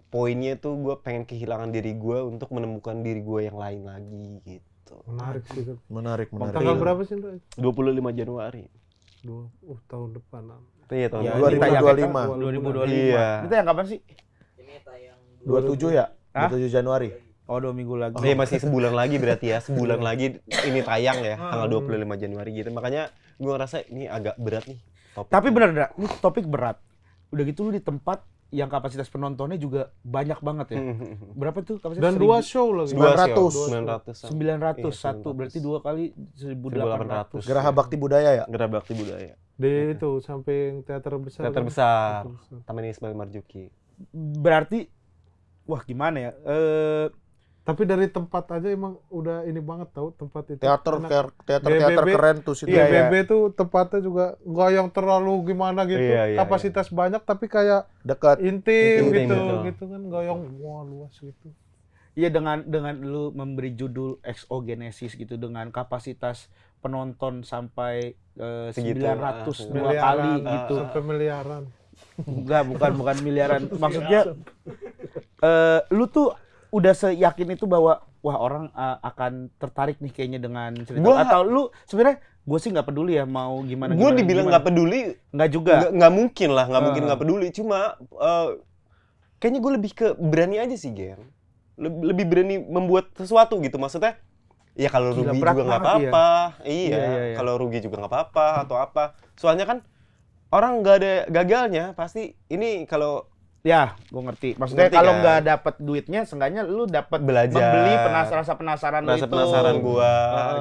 poinnya tuh gue pengen kehilangan diri gue untuk menemukan diri gue yang lain lagi gitu. menarik sih. Menarik. Tanggal berapa sih, Ndra? 25 Januari. Tahun depan. Iya tahun Ya, depan. ini tayang 2025. 2025. Iya. Itu yang kapan sih? 27 ya? Hah? 27 Januari. Oh, 2 minggu lagi. Iya masih sebulan lagi berarti ya. Sebulan lagi ini tayang ya. Tanggal 25 Januari gitu. Makanya gue ngerasa ini agak berat nih. Topik. Tapi bener, Dra, ini topik berat. Udah gitu lu di tempat yang kapasitas penontonnya juga banyak banget ya. Berapa tuh kapasitas? Dan 2 show lagi. 900. 900 Iya, satu, berarti 2 kali 1.800. 1.800. Geraha Bakti Budaya ya? Gerak Bakti Budaya. Di itu samping teater besar. Teater besar. Taman Ismail Marzuki. Berarti wah gimana ya? Tapi dari tempat aja emang udah ini banget tahu tempat itu. Teater Enak. teater GBB. keren tuh situ. GBB tuh tempatnya juga nggak yang terlalu gimana gitu. Iya, iya, Kapasitas banyak tapi kayak Dekat. intim Intim, gitu, betul. gitu kan nggak yang wah luas gitu. Iya dengan lu memberi judul exogenesis gitu dengan kapasitas penonton sampai Segitu, 900 dua Miliaran, kali gitu. sampai miliaran. Enggak, bukan miliaran. Maksudnya lu tuh udah seyakin itu bahwa wah orang akan tertarik nih kayaknya dengan cerita atau lu sebenarnya gue sih nggak peduli ya mau gimana. Gue dibilang nggak peduli, nggak juga. nggak mungkin lah, nggak mungkin nggak peduli. Cuma kayaknya gue lebih ke berani aja sih, Gen. Lebih berani membuat sesuatu gitu. Maksudnya Ya kalau Gila, rugi berat juga nggak banget, apa-apa. Iya, Iya. kalau rugi juga nggak apa-apa atau apa. Soalnya kan orang nggak ada gagalnya, pasti ini kalau Ya, gue ngerti. Maksudnya Ngerti kalau kan? nggak dapet duitnya, seenggaknya lu dapat Belajar. membeli rasa penasaran lu rasa itu. penasaran gua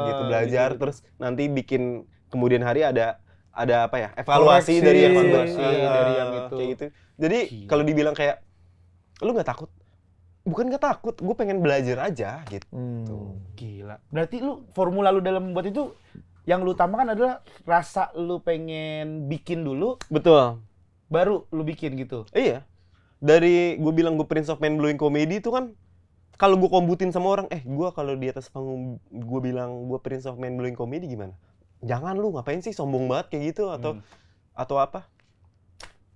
gitu Heeh, belajar gitu. terus nanti bikin kemudian hari ada apa ya evaluasi Koreksi. dari yang Evaluasi dari yang itu. kayak gitu. Jadi Gila. kalau dibilang kayak lu nggak takut, bukan nggak takut, gue pengen belajar aja gitu. Gila. Berarti lu formula lu dalam membuat itu yang lu utamakan adalah rasa lu pengen bikin dulu, Betul. baru lu bikin gitu. Iya. Dari gue bilang gue Prince of Mind Blowing Comedy itu kan kalau gue kombutin sama orang, gue kalau di atas panggung gue bilang gue Prince of Mind Blowing Comedy gimana? Jangan lu ngapain sih sombong banget kayak gitu atau apa?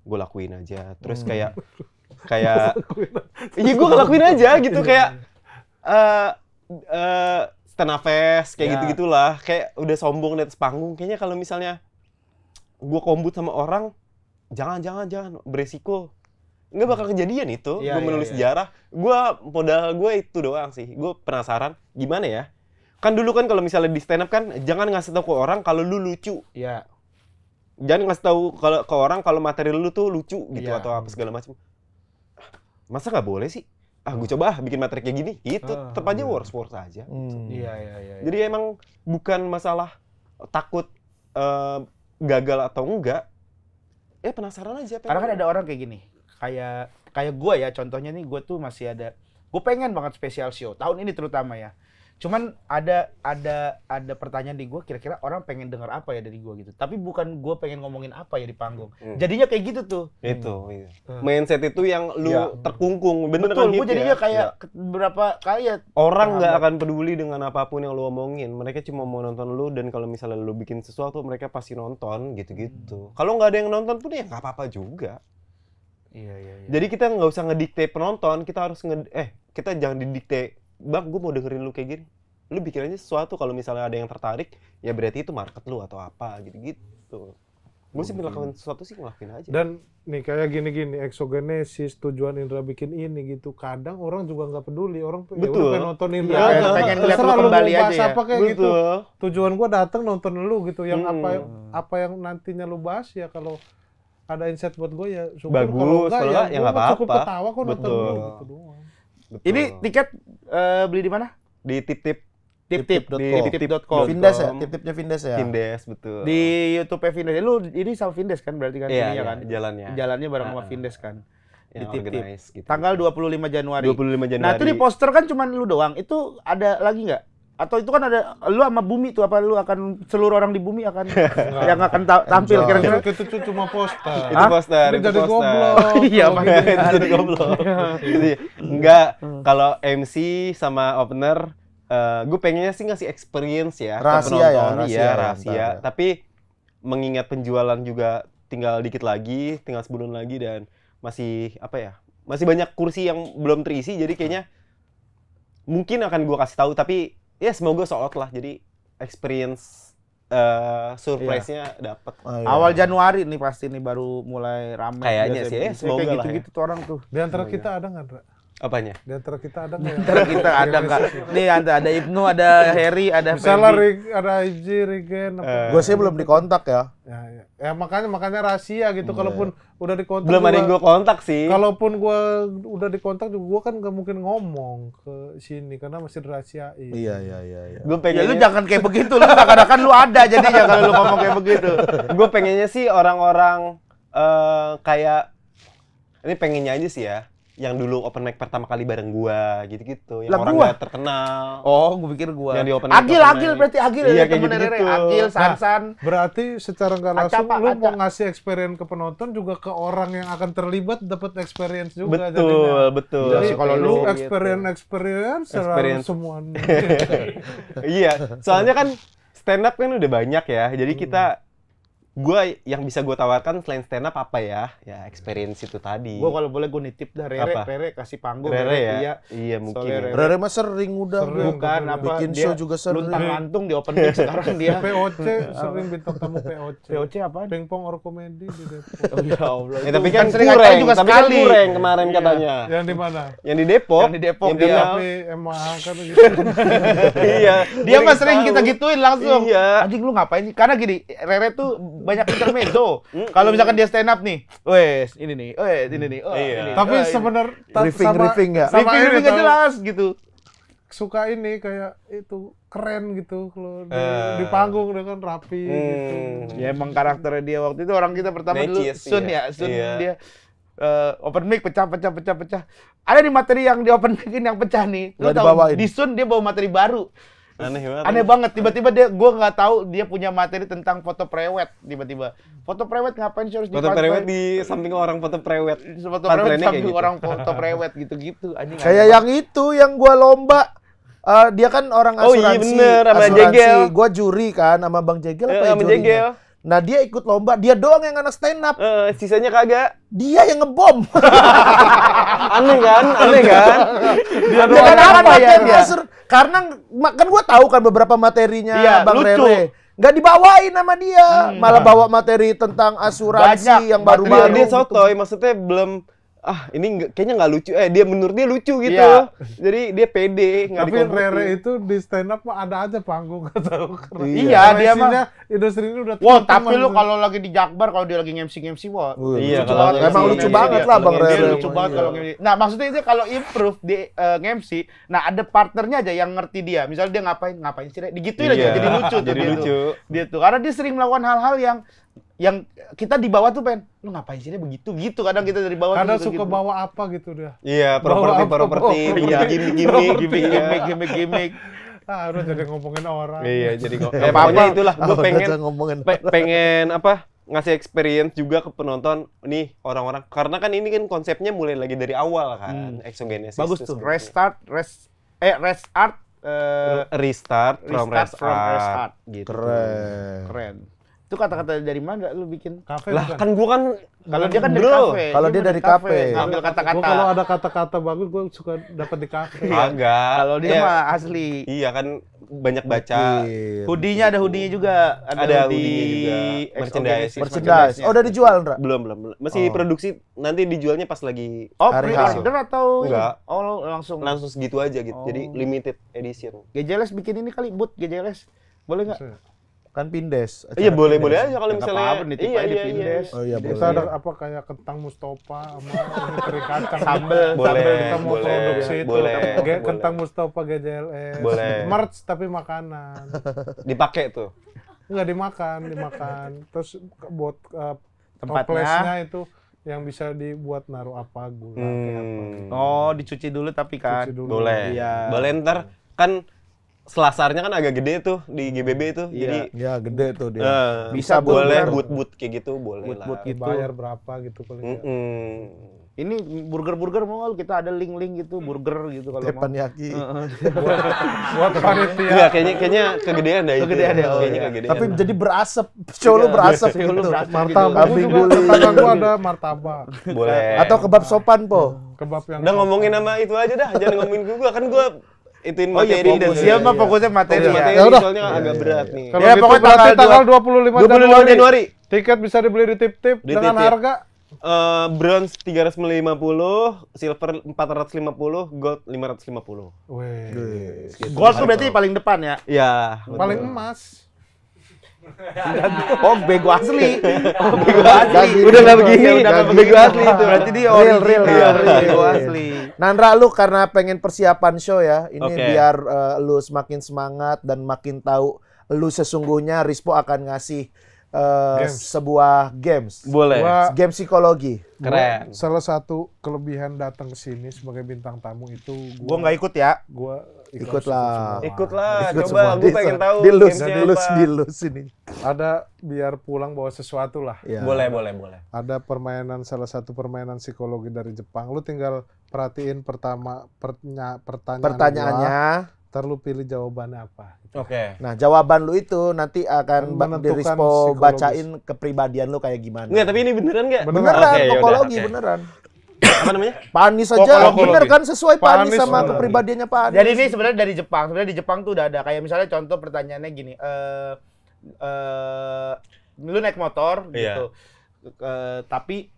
Gue lakuin aja. Terus kayak iya gue ngelakuin aja gitu kayak stand up fest kayak Ya. gitu-gitulah. Kayak udah sombong di atas panggung. Kayaknya kalau misalnya gue kombut sama orang, jangan beresiko. Nggak bakal kejadian itu. Iya, Gue menulis iya. sejarah. Modal gue itu doang sih. Gue penasaran gimana ya. Kan dulu kan kalau misalnya di stand up kan jangan ngasih tahu ke orang kalau lu lucu. Iya. Jangan ngasih tahu kalau ke orang kalau materi lu tuh lucu gitu Iya. atau apa segala macam. Masa nggak boleh sih? Gue coba bikin materi kayak gini. Gitu. Tetap aja worse aja. Iya. Jadi emang bukan masalah takut gagal atau enggak. Ya penasaran aja. Karena kan ada orang kayak gini. Kayak gue ya, contohnya nih gue tuh masih ada, gue pengen banget special show tahun ini terutama ya. Cuman ada pertanyaan di gue, kira-kira orang pengen dengar apa ya dari gue gitu. Tapi bukan gue pengen ngomongin apa ya di panggung. Jadinya kayak gitu tuh. Itu. Iya. Mindset itu yang lu Iya. terkungkung. Bener Betul, kan gue hit jadinya ya? kayak Iya. beberapa kali ya. Orang nggak terhambat. akan peduli dengan apapun yang lu omongin. Mereka cuma mau nonton lu dan kalau misalnya lu bikin sesuatu mereka pasti nonton gitu-gitu. Kalau nggak ada yang nonton pun ya nggak apa-apa juga. Iya. Jadi kita nggak usah ngedikte penonton, kita harus kita jangan didikte, "Bang, gue mau dengerin lu kayak gini." Lu bikin aja sesuatu, kalau misalnya ada yang tertarik, ya berarti itu market lu atau apa gitu-gitu. Gue sih melakukan sesuatu sih ngelakuin aja. Dan nih kayak gini-gini eksogenesis tujuan Indra bikin ini gitu. Kadang orang juga nggak peduli. Orang ya Betul. udah pengen nonton Indra. Iya, aja. pengen lihat Terserah lu lu kembali mau aja bahas ya. apa kayak gitu. Betul. Tujuan gua datang nonton lu gitu. Yang Hmm. apa yang nantinya lu bahas ya kalau ada insight buat gue ya syukur. Bagus, kalau enggak kalau ya, enggak, ya gua nggak mah cukup apa-apa. ketawa kok nonton Betul. lu gitu doang. Betul. Ini tiket beli di mana? di tip-tip Tip-tip.com. di Tip.com. Vindes ya? Tip-tipnya Vindes ya? Vindes, betul. Di YouTube Vindes. Lu ini sama Vindes kan berarti kan Iya, ininya iya, kan? jalannya. Jalannya bareng sama Vindes kan. Yang Di Tip-Tip. organize gitu. Tanggal 25 Januari. 25 Januari. Nah, itu di poster kan cuman lu doang. Itu ada lagi nggak? Atau itu kan ada lu sama Bumi tuh, apa lu akan seluruh orang di Bumi akan yang akan tampil Enjoy. kira-kira? Itu cuma poster. Itu poster, Ini itu jadi poster. goblok. Iya, Kalau makanya. gitu. Itu jadi goblok. Jadi, enggak, kalau MC sama opener, gue pengennya sih ngasih experience ya. ke Rahasia ya, penonton. rahasia Iya, ya, rahasia. ntar ya. Tapi mengingat penjualan juga tinggal dikit lagi, tinggal sebulan lagi dan masih apa ya? Masih banyak kursi yang belum terisi, jadi kayaknya mungkin akan gue kasih tahu. Tapi ya semoga sold out lah. Jadi experience surprise-nya dapat. Oh, iya. Awal Januari nih pasti nih baru mulai ramai. Kayaknya biasanya. sih, Biasanya semoga kayak lah gitu-gitu tuh orang tuh. Di antara kita ada nggak, Dra? Apanya? Di antara kita ada nggak? Ntar kita ada nggak? Nih ada Ibnu, ada Harry, ada Misalnya Fendi. ada Iji, Regen, apa? Gue sih belum dikontak ya. Ya makanya rahasia gitu. Kalaupun udah dikontak Belum ada yang juga- gue kontak sih. Kalaupun gua udah dikontak juga gua kan nggak mungkin ngomong ke sini karena masih dirahasiain. Iya. Gue Ya pengen lu jangan kayak begitu, lu seakan-akan lu ada jadinya kalau lu ngomong kayak begitu. gue pengennya sih orang-orang kayak ini pengennya aja sih ya yang dulu open mic pertama kali bareng gua gitu-gitu yang Lah, orang gua? nggak terkenal. Oh, gue pikir gua. Yang di open mic, Agil, open Agil mic. berarti Agil Iya, ya kayak temen gitu-gitu. Rere. Agil, Sansan. Berarti secara nggak langsung Pak, lu Aca. mau ngasih experience ke penonton juga ke orang yang akan terlibat dapat experience juga Betul, jadinya. betul. Jadi Iya, kalau lu gitu. experience Experience. semuanya. Iya, soalnya kan stand up kan udah banyak ya. Jadi kita Gua yang bisa gue tawarkan selain stand up apa ya? Ya experience itu tadi. Gue kalau boleh gue nitip dah Rere, Apa? Rere kasih panggung. Rere ya? Iya. Iya mungkin. Soalnya ya. Rere mah sering udah. Sering. Bukan apa bikin dia show juga sering. luntang-lantung di open mic sekarang dia. POC sering bintang tamu POC. POC apaan? Pingpong or komedi di Depok. Oh ya Allah. Tapi Itu kan sering kurang, acara juga tapi kan sekali. kurang kemarin katanya. Yang di mana? Yang di Depok. Yang di Depok, Yang dia. final. Tapi emang kan gitu. Iya. Dia Gua mah sering tahu. kita gituin langsung. Iya. Anjing lu ngapain sih? Karena gini, Rere tuh banyak intermezzo. Kalau misalkan dia stand up nih, wes ini nih, ini nih, Iya. ini. Tapi ini. sebenarnya Briefing ya. sama Review ini nggak tau, jelas gitu. suka ini kayak itu keren gitu kalau di Eh. panggung dia kan rapi gitu. Ya emang karakternya dia waktu itu orang kita pertama dulu Necis, Sun iya. ya, Sun Iya. dia open mic pecah. Ada di materi yang di open mic yang pecah nih. Lu Nggak tahu dibawain. di Sun dia bawa materi baru. Aneh banget. Aneh banget, tiba-tiba gua nggak tahu dia punya materi tentang foto prewed tiba-tiba. Foto prewed ngapain sih harus Foto dipakai? prewed di samping orang foto prewed. Foto Punchline-nya prewed kayak sambil gitu. orang foto prewed gitu-gitu anjing. Kayak yang itu yang gua lomba. Dia kan orang Oh iya, asuransi. bener, sama asuransi. Jegel. Gua juri kan sama Bang Jegel apa ya Sama jurinya? Jegel. Nah, dia ikut lomba, dia doang yang anak stand up. Sisanya kagak. Dia yang ngebom. Aneh kan? Aneh kan? Dia doang kan apa materi ya dia? karena kan gua tahu kan beberapa materinya Iya, Bang lucu. Rere. Nggak dibawain sama dia, malah bawa materi tentang asuransi Banyak yang materi baru-baru. Dia gitu. sotoy, maksudnya belum ini kayaknya nggak lucu. Dia menurut dia lucu gitu. Iya. Jadi dia pede, nggak Tapi dikompromi. Rere itu di stand up mah ada aja panggung nggak tahu karena Iya, karena dia isinya industri ini udah Wah, teman-teman tapi lu gitu. kalau lagi di Jakbar, kalau dia lagi MC, wah. Iya, lucu kalau banget. MC emang lucu iya, banget iya, lah kalau Bang MC Dia Rere. lucu banget kalau MC. Nah, maksudnya itu kalau improve di MC, nah ada partnernya aja yang ngerti dia. Misalnya dia ngapain sih, Re? Digituin aja, Iya, jadi lucu tuh jadi dia lucu. tuh. Dia tuh, karena dia sering melakukan hal-hal yang kita di bawah tuh lu ngapain sih Re, begitu gitu. Kadang kita dari bawah kadang tuh suka gitu. bawa apa gitu dia. Iya, Bawa properti, apa? Iya. gimmick. Gimmick. Harus jadi ngomongin orang. Iya, jadi Apa-apa. pokoknya itulah gue Apa pengen aja ngomongin. pengen ngasih experience juga ke penonton nih orang-orang karena kan ini kan konsepnya mulai lagi dari awal kan exogenesis Bagus itu tuh. sebetulnya. Restart Restart from Restart from restart restart. gitu. keren. Itu kata-kata dari mana lu bikin? Kafe Lah bukan? kan gua kan Kalau dia kan dari Bro, kafe. kalau dia dari kafe. Ngambil Gua kata-kata. kalau ada kata-kata bagus gue suka dapat di kafe. agak. Kalau dia Iya. mah asli. Iya kan banyak baca. Hoodie-nya ada hoodie-nya juga. Ada hoodie-nya juga. Merchandise. Merchandise. Oh, udah dijual, Ndra? Belum. Masih Oh. produksi nanti dijualnya pas lagi Oh, Hari pre-order atau Enggak. Oh, langsung. langsung segitu aja gitu. Jadi Oh. limited edition. GJLS bikin ini kali, boot GJLS. Boleh nggak? Kan pindes. Iya acara boleh pindes. aja kalau Nggak misalnya. apa-apa, nitip aja di Pindes. Oh iya, Kita boleh. ada apa kayak kentang Mustafa sama ini teri kacang. Sambel, Boleh, kita mau boleh, produksi itu. boleh, boleh. Kentang Mustafa GJLS. Boleh. Merch tapi makanan. Dipakai tuh. Enggak dimakan. Terus buat Tempatnya? toplesnya itu yang bisa dibuat naruh apa gula kayak apa. Oh, dicuci dulu tapi kan. Cuci dulu. Boleh. Iya. Boleh ntar kan selasarnya kan agak gede tuh di GBB tuh. Iya. Jadi Ya, gede tuh dia. Bisa boleh bener. boot kayak gitu boleh Boot-boot lah. gitu. Bayar berapa gitu paling ya. Ini burger mau nggak lu? Kita ada link-link gitu, burger gitu kalau mau. Teppanyaki. Buat panitia. Enggak, kayaknya kegedean dah itu. Kegedean ya, oh Kayaknya iya. kegedean. Tapi jadi berasap. Show lu berasap Show lu gitu. berasap. Martabak. Kambing Gua juga guling. tetangga gua ada martabak. boleh. Atau kebab sopan, Po. Kebab yang udah ngomongin sama itu aja dah, jangan ngomongin gua kan gua ituin Oh iya, materi fokus. dan Dia mah fokusnya materi Fokus ya. materi Ya udah. soalnya agak berat nih. Kalau Ya, gitu pokoknya berarti tanggal tanggal 25 25 Januari. Tiket bisa dibeli di tip-tip Di dengan tip-tip. harga Bronze 350, silver 450, gold 550. Weh. Gold tuh berarti paling depan ya. Iya. Paling emas. Oh, bego asli. Oh, bego Ganti. asli. Udah nggak begini, Udah nggak bego begini. asli itu. Berarti dia Real, original. real. Bego asli. Nandra, lu karena pengen persiapan show ya, ini Oke. biar lu semakin semangat dan makin tahu lu sesungguhnya, Rispo akan ngasih Games. sebuah games. Boleh. Gua- Game psikologi. Keren. Salah satu kelebihan datang ke sini sebagai bintang tamu itu Gua nggak ikut ya. gua Ikutlah. Ikutlah, Ikut coba semua. gue pengen tahu Dilus, gamesnya dilus, apa. dilus ini. Ada biar pulang bawa sesuatu lah. Ya. Boleh. Ada permainan, salah satu permainan psikologi dari Jepang. Lu tinggal perhatiin pertama pertanyaannya. Pertanyaannya, Ntar lu pilih jawabannya apa. Oke. Nah, jawaban lu itu nanti akan Menentukan Dirispo psikologis. bacain kepribadian lu kayak gimana. Enggak, tapi ini beneran nggak? Beneran, Oke, yaudah, psikologi oke. beneran. Apa namanya? Pak Anies aja Psikologi. bener kan sesuai Pak Pak Anies Anies sama bener. kepribadiannya Pak Anies. Jadi ini sebenarnya dari Jepang. Sebenarnya di Jepang tuh udah ada kayak misalnya contoh pertanyaannya gini. Lu naik motor Iya. gitu. Tapi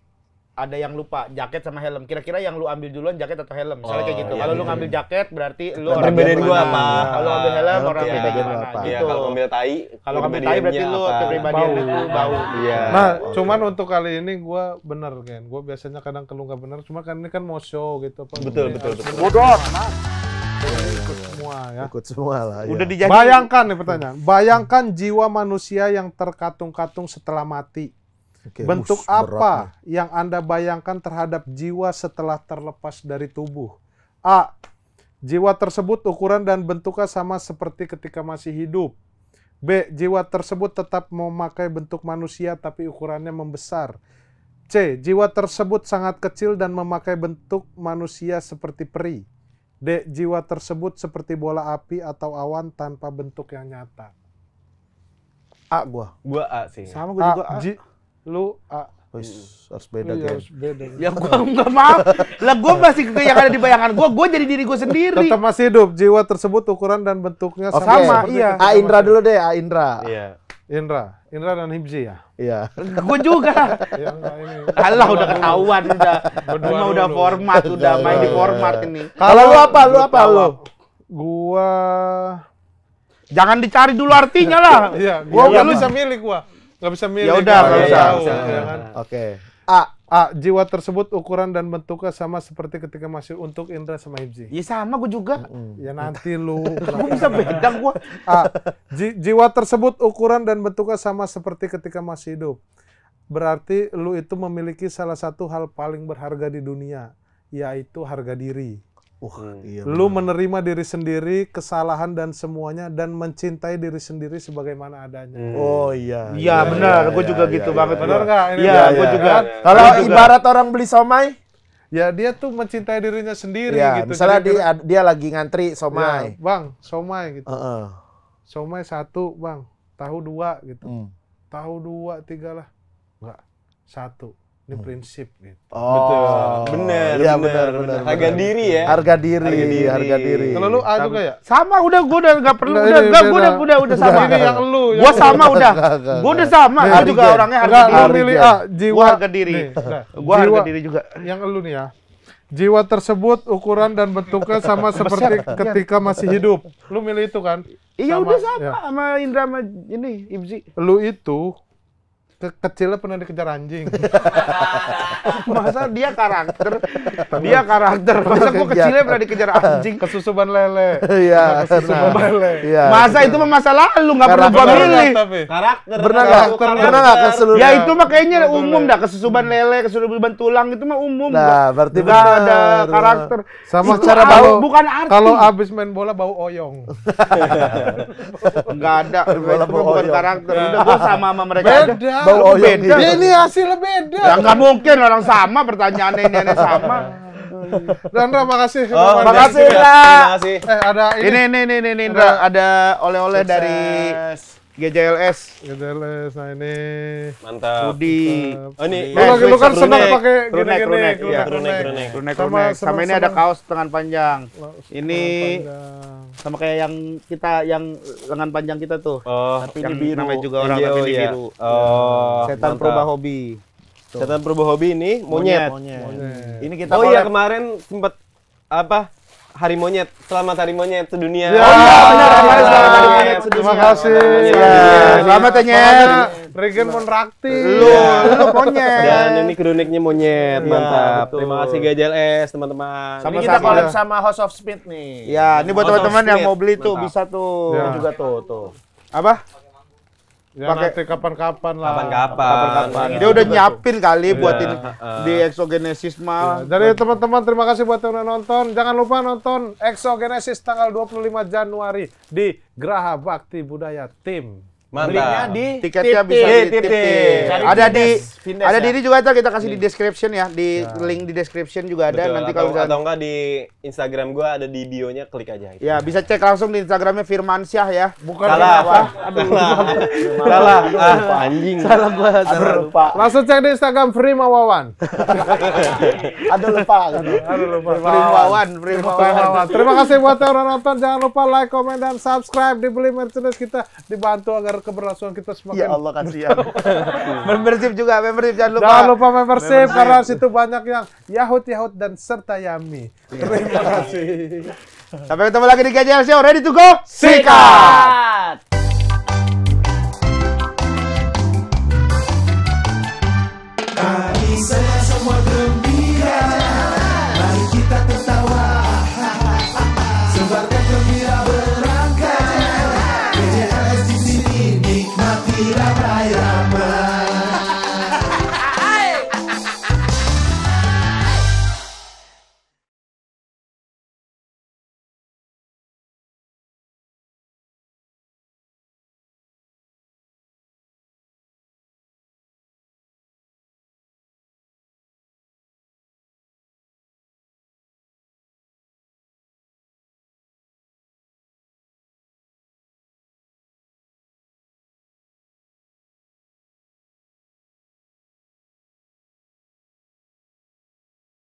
ada yang lupa jaket sama helm. Kira-kira yang lu ambil duluan jaket atau helm? Misalnya kayak gitu. iya, Kalau lu iya. ngambil jaket berarti lu Kepribadian orang gua mana. apa? Kalau ambil helm orang Iya. kepribadian Kepribadian mana apa? Iya, gitu. kalau ngambil tai, Kalau ngambil tai berarti lu kepribadiannya apa? kepribadian Bau. lu bau. Iya. Nah, cuman untuk kali ini gue bener kan. Gue biasanya kadang kalau nggak bener. Cuma kan ini kan mau show gitu. Apa, Betul, ini betul, harus betul. bener. Bodoh. Ikut semua ya. Ikut semua lah. Udah ya. dijadi. Bayangkan nih pertanyaan. Bayangkan jiwa manusia yang terkatung-katung setelah mati. Oke, Bentuk berat apa yang Anda bayangkan terhadap jiwa setelah terlepas dari tubuh? A. Jiwa tersebut ukuran dan bentuknya sama seperti ketika masih hidup. B. Jiwa tersebut tetap memakai bentuk manusia tapi ukurannya membesar. C. Jiwa tersebut sangat kecil dan memakai bentuk manusia seperti peri. D. Jiwa tersebut seperti bola api atau awan tanpa bentuk yang nyata. A gua. Gua A sih. Sama gue juga. Lu A. Wis, harus beda Iya, kan. harus beda. Ya gua nggak mau. Lah gua masih ke yang ada di bayangan gua jadi diri gua sendiri. Tetap masih hidup. Jiwa tersebut ukuran dan bentuknya Oke. sama, seperti iya. ketika A Indra masih- dulu deh, A Indra. Iya. Indra dan Hibzi ya. Iya. Gua juga. Ya enggak ini. Alah udah ketahuan udah. Berdua Cuma udah dulu. format, udah main di format ini. Kalau lu apa? Lu apa lu? Gua Jangan dicari dulu artinya lah. iya, Gua gua nggak apa? bisa milih gua. Nggak bisa milih. Ya udah, gua nggak nggak usah. tahu, Nggak ya usah. kan? Oke. A. A. Jiwa tersebut ukuran dan bentuknya sama seperti ketika masih untuk Indra sama Hibzi. Ya sama gua juga. Ya nanti lu. Gua bisa beda gua. A. Jiwa tersebut ukuran dan bentuknya sama seperti ketika masih hidup. Berarti lu itu memiliki salah satu hal paling berharga di dunia, yaitu harga diri. Iya. Lu menerima diri sendiri, kesalahan dan semuanya, dan mencintai diri sendiri sebagaimana adanya. Oh iya. Iya benar, gua juga gitu banget. Benar gua. nggak? Ini Iya, benar, gua ya? juga. Kalau ibarat orang beli somai, Ya dia tuh mencintai dirinya sendiri ya, gitu. misalnya Jadi dia lagi ngantri ya, somai. Bang, somai gitu. Heeh. Somai 1, Bang. Tahu 2 gitu. Hmm. Tahu 2, 3 lah. Enggak. 1. Ini prinsip gitu. Oh. Bener, Iya, bener, bener. Harga diri ya. Harga diri, Harga diri. harga diri. Kalau lu A juga ya? Sama udah gua udah enggak perlu Nggak, udah ini enggak beda. udah sama. Ini yang lu. yang Gua lu. sama udah. Enggak. Gua udah sama. Nih, Gua juga Arigen. orangnya harga Enggak, lu diri. milih Arigen. A. Jiwa. Gua harga diri. Nih, udah. Gua harga Jiwa- diri juga. Yang lu nih ya. Jiwa tersebut ukuran dan bentuknya sama seperti ketika masih hidup. Lu milih itu kan? Iya udah sama ya. sama Indra sama ini Ibzi. Lu itu kecilnya pernah dikejar anjing. Masa dia karakter. Masa gua kecilnya pernah dikejar anjing. Kesusuban lele. Iya. Kesusuban lele. Iya. Masa itu mah masa lalu enggak perlu gua Karakter. milih. Tapi Karakter. Pernah nggak keseluruhan? Ya itu mah kayaknya umum dah kesusuban lele, kesusuban tulang itu mah umum. Nah, berarti nggak benar. ada karakter. sama Itu cara bau, bau bukan arti. kalau abis main bola bau oyong. Enggak ada. Bola Itu bau bukan oyong. karakter. Udah gua sama mereka aja. Beda. Bau oyong Beda. gitu. Ya ini hasilnya beda. Ya nggak mungkin orang sama pertanyaannya ini aneh sama. Dandra makasih. Oh, Makasih, Indra. Indra. Terima kasih. Ada Ini Indra, ada oleh-oleh dari GJLS. GDLS, nah ini. Mantap. Rudi. Oh ini. Lu kan senang Krunek. pakai Krunek, gini-gini. krunek, iya. Krunek. Runek Sama runek. Sama ini ada senang-senang. kaos lengan panjang. Ini Panjang. sama kayak yang kita yang lengan panjang kita tuh. Oh, Tapi ini biru. Namanya juga orang NGO, tapi ini ya. biru. Oh, Setan mantap. Purba Hobi. Setan Purba Hobi ini monyet. Monyet. Ini kita Oh iya, collab. kemarin sempat apa? Hari monyet. Selamat Hari Monyet sedunia. Ya. Oh iya benar kemarin selamat hari Iya. monyet sedunia. Terima kasih. Ya, selamat ya Nyet. Makanya Regen Monrakti. Lu monyet. Dan ini kroniknya monyet. Iya, Mantap. betul. Terima kasih GJLS, teman-teman. Sama- Ini kita Sama-sama. collab sama House of Speed nih. Ya, ini buat Motor teman-teman yang Speed. mau beli tuh Mantap. bisa tuh. Ya. Ini juga tuh. Apa? Ya Pakai- nanti kapan-kapan lah. Kapan-kapan. Dia udah nyiapin kali buat Iya, ini heeh. di Exogenesis mah. Ya, dari teman-teman terima kasih buat yang udah nonton. Jangan lupa nonton Exogenesis tanggal 25 Januari di Graha Bakti Budaya Tim. Belinya Mantap. di Tiketnya bisa Tip. di Tip. Cari Ada di di Vindes ada ya. di ini juga ntar kita kasih di description ya, di link di description juga ada. Betul, Nanti atau, kalau bisa atau enggak di Instagram gua ada di bio-nya, klik aja. ya bisa cek langsung di Instagramnya Firmansyah ya. Bukan Salah. apa? Salah. Anjing. Salah gua, salah lupa. Langsung cek di Instagram Frimawawan. Aduh lupa. Aduh lupa. Primawan. Frimawawan. Terima kasih buat yang udah nonton. Jangan lupa like, komen, dan subscribe. Dibeli merchandise kita, dibantu agar keberlangsungan kita semakin. Ya Allah kasihan. Membership juga, membership jangan lupa. Jangan lupa membership karena situ banyak yang Yahut dan serta Yami. Terima kasih. Sampai ketemu lagi di KJL Show. Ready to go? Sikat!